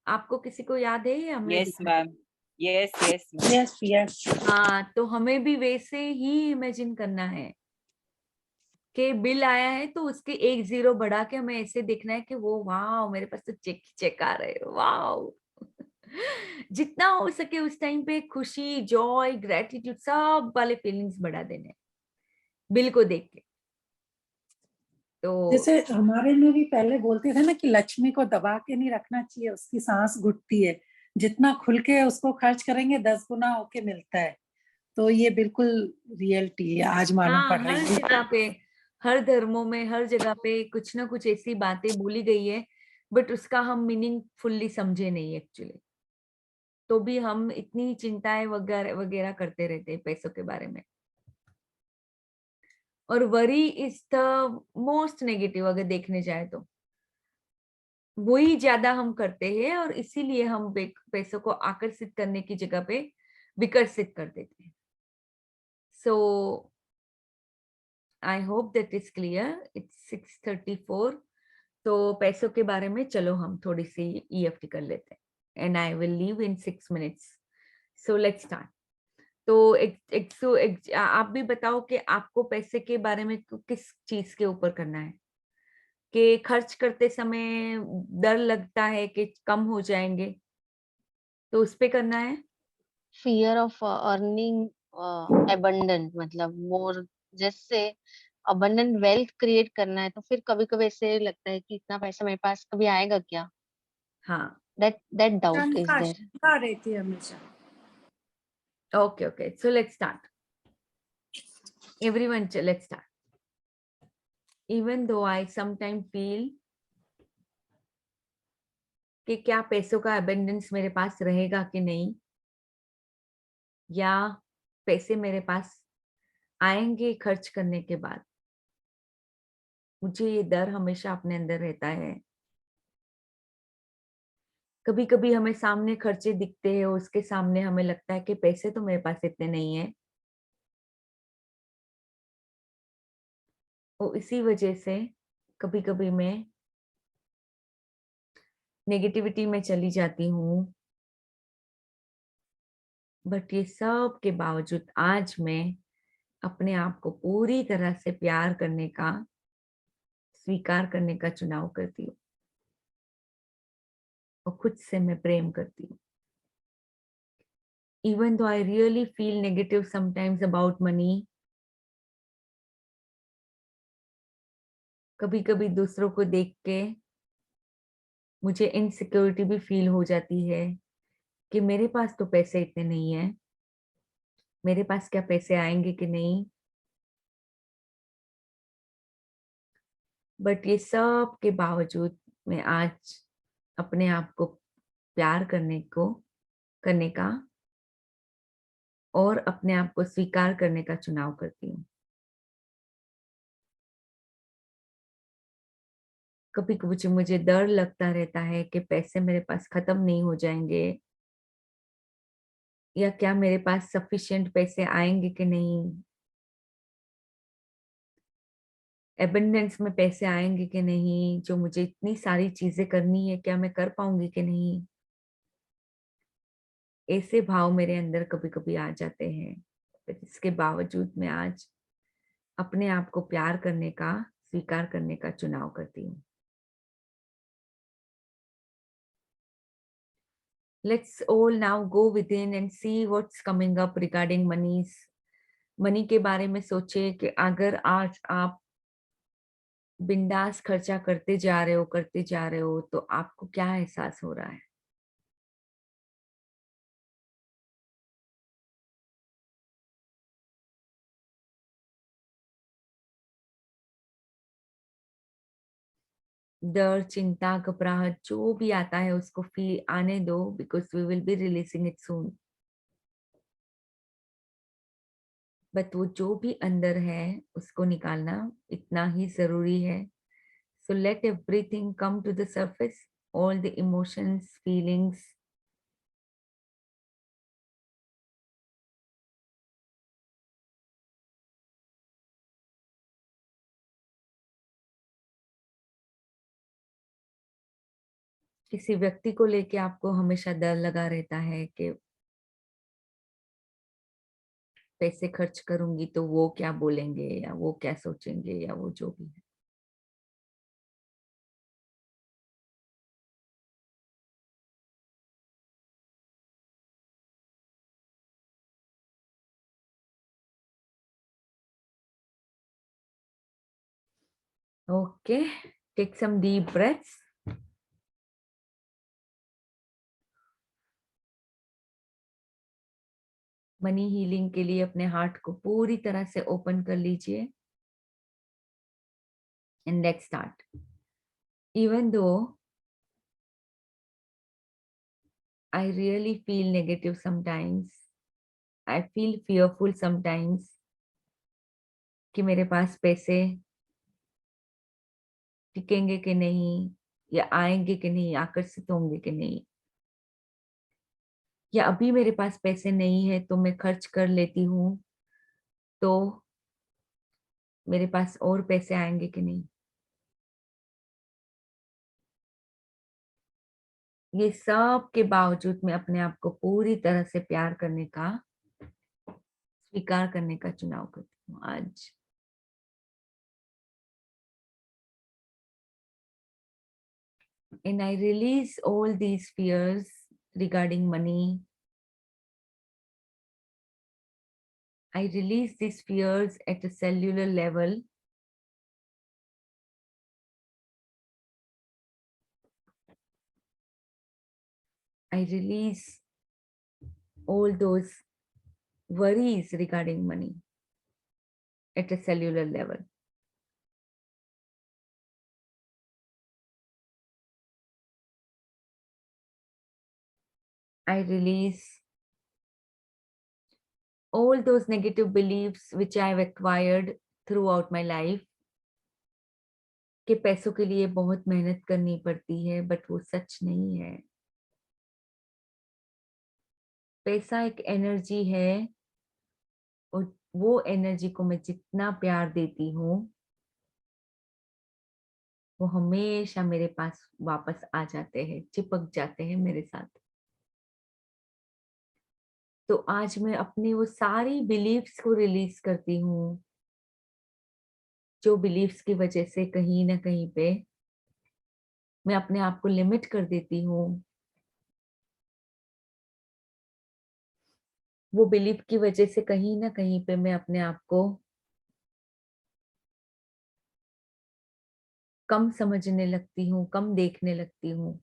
आपको किसी को याद है या मैं yes ma'am, yes yes ma'am. Yes yes हाँ, तो हमें भी वैसे ही इमेजिन करना है कि बिल आया है तो उसके एक जीरो बढ़ा के हमें ऐसे देखना है कि वो वाह मेरे पास तो चेक चेक आ रहे हैं, वाह। जितना हो सके उस टाइम पे खुशी, जॉय, ग्रेटिट्यूड सब वाले फीलिंग्स बढ़ा देने बिल को देख के। तो जैसे हमारे में भी पहले बोलते थे ना कि लक्ष्मी को दबा के नहीं रखना चाहिए, उसकी सांस घुटती है, जितना खुल के उसको खर्च करेंगे 10 गुना होके मिलता है। तो ये बिल्कुल रियलिटी है, आज मालूम हाँ, पड़ हर रही है। जगह पे, हर धर्मों में, हर जगह पे कुछ ना कुछ ऐसी बातें बोली गई है, बट उसका हम मीनिंग फुल्ली समझे नहीं एक्चुअली। तो भी हम इतनी चिंताएं वगैरह वगैरह करते रहते हैं पैसों के बारे में। और worry is the most negative, अगर देखने जाए तो वही ज्यादा हम करते हैं, और इसीलिए हम पैसों को आकर्षित करने की जगह पे विकर्षित कर देते हैं। So I hope that is clear. It's 6:34। तो पैसों के बारे में चलो हम थोड़ी सी ईएफटी कर लेते हैं, and I will leave in 6 minutes. So let's start. तो आप भी बताओ कि आपको पैसे के बारे में किस चीज के ऊपर करना है, कि खर्च करते समय डर लगता है कि कम हो जाएंगे, तो उस पे करना है। fear of earning abundant, मतलब more, जैसे abundant wealth create करना है, तो फिर कभी कभी ऐसे लगता है कि इतना पैसा मेरे पास कभी आएगा क्या, हाँ, that doubt is शंका there. शंका रहती है हमेशा। Okay okay, so let's start everyone, let's start. Even though I sometime feel कि क्या पैसों का अबेंडेंस मेरे पास रहेगा कि नहीं, या पैसे मेरे पास आएंगे खर्च करने के बाद, मुझे ये डर हमेशा अपने अंदर रहता है। कभी कभी हमें सामने खर्चे दिखते हैं, उसके सामने हमें लगता है कि पैसे तो मेरे पास इतने नहीं है, और इसी वजह से कभी कभी मैं नेगेटिविटी में चली जाती हूँ। बट ये सब के बावजूद आज मैं अपने आप को पूरी तरह से प्यार करने का, स्वीकार करने का चुनाव करती हूँ, और खुद से मैं प्रेम करती हूँ। Even though I really feel negative sometimes about money, कभी कभी दूसरों को देख के मुझे इनसिक्योरिटी भी फील हो जाती है कि मेरे पास तो पैसे इतने नहीं है, मेरे पास क्या पैसे आएंगे कि नहीं। बट ये सब के बावजूद मैं आज अपने आप को प्यार करने का और अपने आप को स्वीकार करने का चुनाव करती हूँ। कभी कभी मुझे डर लगता रहता है कि पैसे मेरे पास खत्म नहीं हो जाएंगे, या क्या मेरे पास सफिशिएंट पैसे आएंगे कि नहीं, एबंडेंस में पैसे आएंगे कि नहीं, जो मुझे इतनी सारी चीजें करनी है क्या मैं कर पाऊंगी कि नहीं। ऐसे भाव मेरे अंदर कभी कभी आ जाते हैं, पर इसके बावजूद मैं आज अपने आप को प्यार करने का, स्वीकार करने का चुनाव करती हूँ। Let's all now go within and see what's coming up regarding money के बारे में सोचे कि अगर आज आप बिंदास खर्चा करते जा रहे हो तो आपको क्या एहसास हो रहा है। डर, चिंता, घबराहट जो भी आता है उसको फील आने दो, because we will be releasing it soon. But वो जो भी अंदर है उसको निकालना इतना ही जरूरी है। So let everything come to the surface, all the emotions, feelings. किसी व्यक्ति को लेके आपको हमेशा डर लगा रहता है कि पैसे खर्च करूंगी तो वो क्या बोलेंगे या वो क्या सोचेंगे या वो जो भी है। Okay, take some deep breaths. Money healing के लिए अपने हार्ट को पूरी तरह से ओपन कर लीजिए and let's start. Even though I really feel negative sometimes, I feel fearful sometimes कि मेरे पास पैसे टिकेंगे कि नहीं, या आएंगे कि नहीं, आकर्षित होंगे कि नहीं, या अभी मेरे पास पैसे नहीं है तो मैं खर्च कर लेती हूँ तो मेरे पास और पैसे आएंगे कि नहीं। ये सब के बावजूद मैं अपने आप को पूरी तरह से प्यार करने का, स्वीकार करने का चुनाव करती हूँ आज। And I release all these fears regarding money. I release these fears at a cellular level. I release all those worries regarding money at a cellular level. I release all those negative beliefs which I have acquired throughout my life कि पैसों के लिए बहुत मेहनत करनी पड़ती है, but वो सच नहीं है। पैसा एक एनर्जी है और वो एनर्जी को मैं जितना प्यार देती हूँ वो हमेशा मेरे पास वापस आ जाते हैं, चिपक जाते हैं मेरे साथ। तो आज मैं अपनी वो सारी बिलीफ्स को रिलीज करती हूँ जो बिलीफ्स की वजह से कहीं ना कहीं पे मैं अपने आप को लिमिट कर देती हूँ। वो बिलीफ की वजह से कहीं ना कहीं पे मैं अपने आप को कम समझने लगती हूँ, कम देखने लगती हूँ,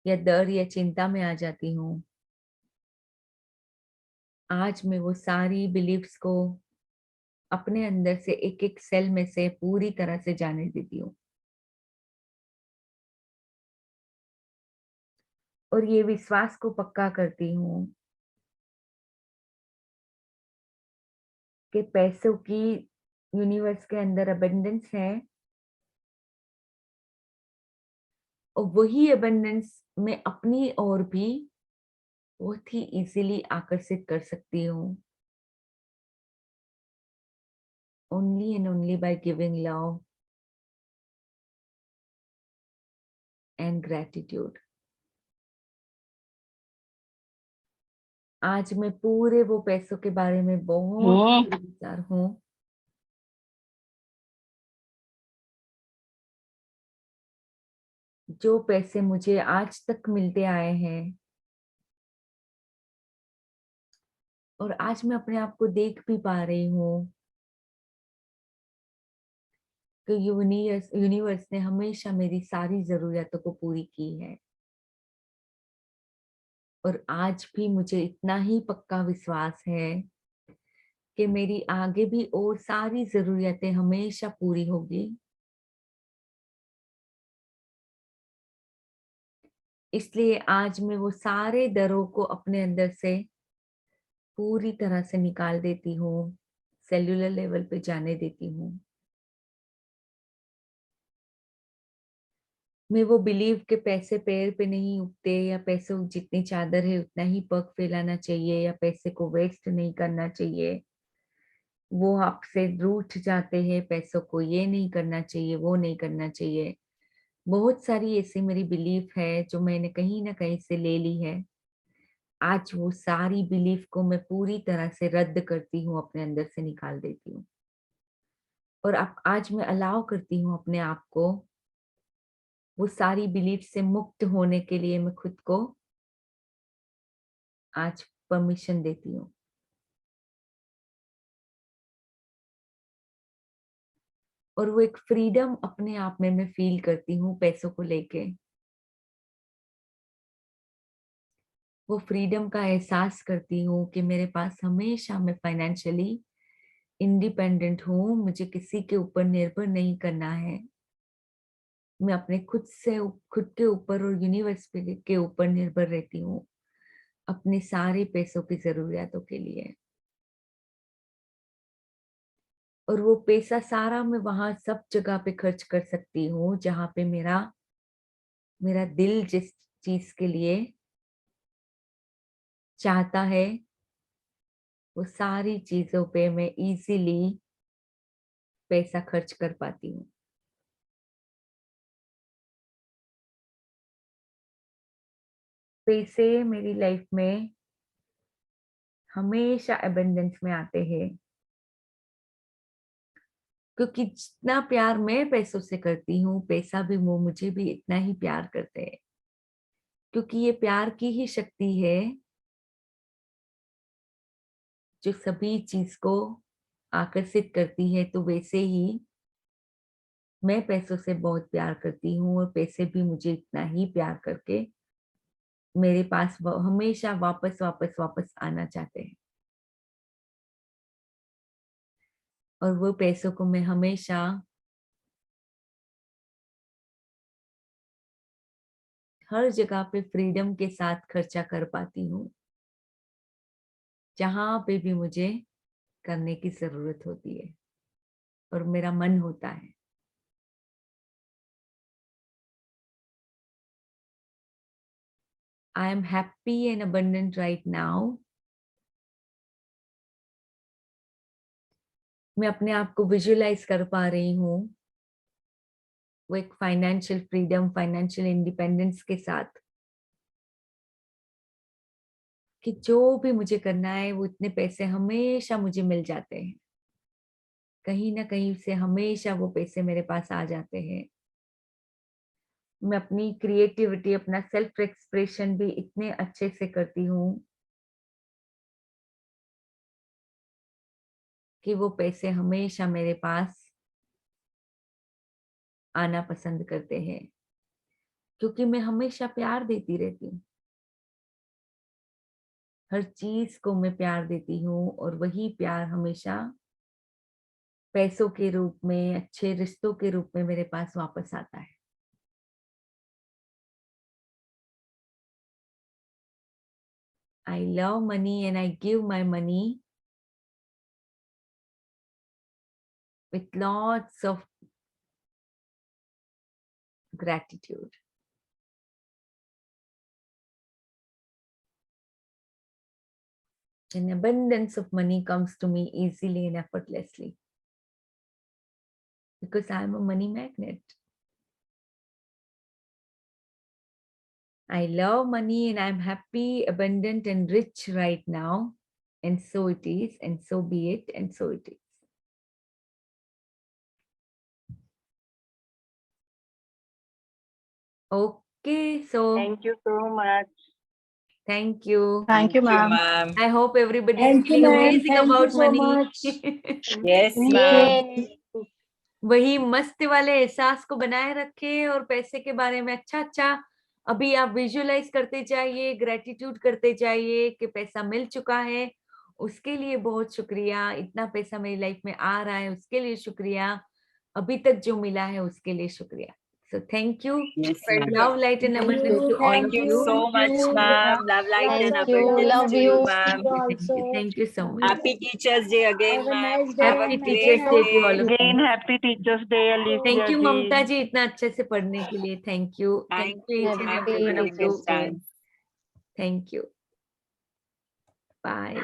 या डर या चिंता में आ जाती हूँ। आज मैं वो सारी बिलीफ्स को अपने अंदर से एक एक सेल में से पूरी तरह से जाने देती हूँ और ये विश्वास को पक्का करती हूँ कि पैसों की यूनिवर्स के अंदर अबंडेंस है और वही अबंडेंस मैं अपनी ओर भी बहुत ही इजीली आकर्षित कर सकती हूँ, only and only by giving love and gratitude. आज मैं पूरे वो पैसों के बारे में बहुत विचार हूँ जो पैसे मुझे आज तक मिलते आए हैं, और आज मैं अपने आप को देख भी पा रही हूँ कि यूनिवर्स ने हमेशा मेरी सारी जरूरतों को पूरी की है। और आज भी मुझे इतना ही पक्का विश्वास है कि मेरी आगे भी और सारी जरूरतें हमेशा पूरी होगी इसलिए आज मैं वो सारे डरों को अपने अंदर से पूरी तरह से निकाल देती हूँ, सेल्यूलर लेवल पे जाने देती हूँ। मैं वो बिलीव के पैसे पैर पे नहीं उगते, या पैसे जितनी चादर है उतना ही पग फैलाना चाहिए, या पैसे को वेस्ट नहीं करना चाहिए, वो आपसे रूठ जाते हैं, पैसों को ये नहीं करना चाहिए, वो नहीं करना चाहिए। बहुत सारी ऐसी मेरी बिलीफ है जो मैंने कहीं ना कहीं से ले ली है। आज वो सारी बिलीफ को मैं पूरी तरह से रद्द करती हूँ, अपने अंदर से निकाल देती हूँ। और अब आज मैं अलाउ करती हूँ अपने आप को वो सारी बिलीफ से मुक्त होने के लिए। मैं खुद को आज परमिशन देती हूँ। और वो एक फ्रीडम अपने आप में मैं फील करती हूँ पैसों को लेके। वो फ्रीडम का एहसास करती हूँ कि मेरे पास हमेशा मैं फाइनेंशियली इंडिपेंडेंट हूँ, मुझे किसी के ऊपर निर्भर नहीं करना है। मैं अपने खुद के ऊपर और यूनिवर्स के ऊपर निर्भर रहती हूँ अपने सारे पैसों की जरूरियातों के लिए। और वो पैसा सारा मैं वहां सब जगह पे खर्च कर सकती हूँ जहाँ पे मेरा मेरा दिल जिस चीज के लिए चाहता है, वो सारी चीजों पे मैं इजीली पैसा खर्च कर पाती हूँ। पैसे मेरी लाइफ में हमेशा एबंडेंस में आते हैं, क्योंकि जितना प्यार मैं पैसों से करती हूँ, पैसा भी वो मुझे भी इतना ही प्यार करते हैं। क्योंकि ये प्यार की ही शक्ति है जो सभी चीज को आकर्षित करती है। तो वैसे ही मैं पैसों से बहुत प्यार करती हूँ, और पैसे भी मुझे इतना ही प्यार करके मेरे पास हमेशा वापस वापस वापस आना चाहते हैं। और वो पैसों को मैं हमेशा हर जगह पे फ्रीडम के साथ खर्चा कर पाती हूँ, जहां पे भी मुझे करने की जरूरत होती है और मेरा मन होता है। I am happy and abundant right now. मैं अपने आप को विजुअलाइज कर पा रही हूँ वो एक फाइनेंशियल फ्रीडम, फाइनेंशियल इंडिपेंडेंस के साथ, कि जो भी मुझे करना है वो इतने पैसे हमेशा मुझे मिल जाते हैं। कहीं ना कहीं से हमेशा वो पैसे मेरे पास आ जाते हैं। मैं अपनी क्रिएटिविटी, अपना सेल्फ एक्सप्रेशन भी इतने अच्छे से करती हूँ कि वो पैसे हमेशा मेरे पास आना पसंद करते हैं, क्योंकि मैं हमेशा प्यार देती रहती हूँ। हर चीज को मैं प्यार देती हूँ, और वही प्यार हमेशा पैसों के रूप में, अच्छे रिश्तों के रूप में मेरे पास वापस आता है। I love money and I give my money with lots of gratitude. An abundance of money comes to me easily and effortlessly because I am a money magnet. I love money and I'm happy, abundant, and rich right now. And so it is, and so be it, and so it is. Okay, so Thank you so much. thank you. Thank you, ma'am. ma'am. I hope everybody is Thank you, feeling ma'am. amazing Thank you about so money. much. Yes, Thank ma'am. Yay. वही मस्त वाले एहसास को बनाए रखे, और पैसे के बारे में अच्छा अच्छा अभी आप विजुअलाइज करते जाइए, ग्रेटिट्यूड करते जाइए कि पैसा मिल चुका है, उसके लिए बहुत शुक्रिया। इतना पैसा मेरी लाइफ में आ रहा है उसके लिए शुक्रिया, अभी तक जो मिला है उसके लिए शुक्रिया। So thank you. Yes, ma'am. Love, light and abundance to all Thank of you you. so much, ma'am. Love, light, and Thank you. abundance Love to you, you. ma'am. Thank you so much. Happy Teachers Day again, ma'am. Have a Happy great Teachers Day to all day. of you. Again, happy Teachers Day, Alicia Thank you, ji. ममता जी, इतना अच्छे से पढ़ने के लिए. Thank you. Thank you you, each and ma'am, every for one of giving you. this chance. Thank you. Bye.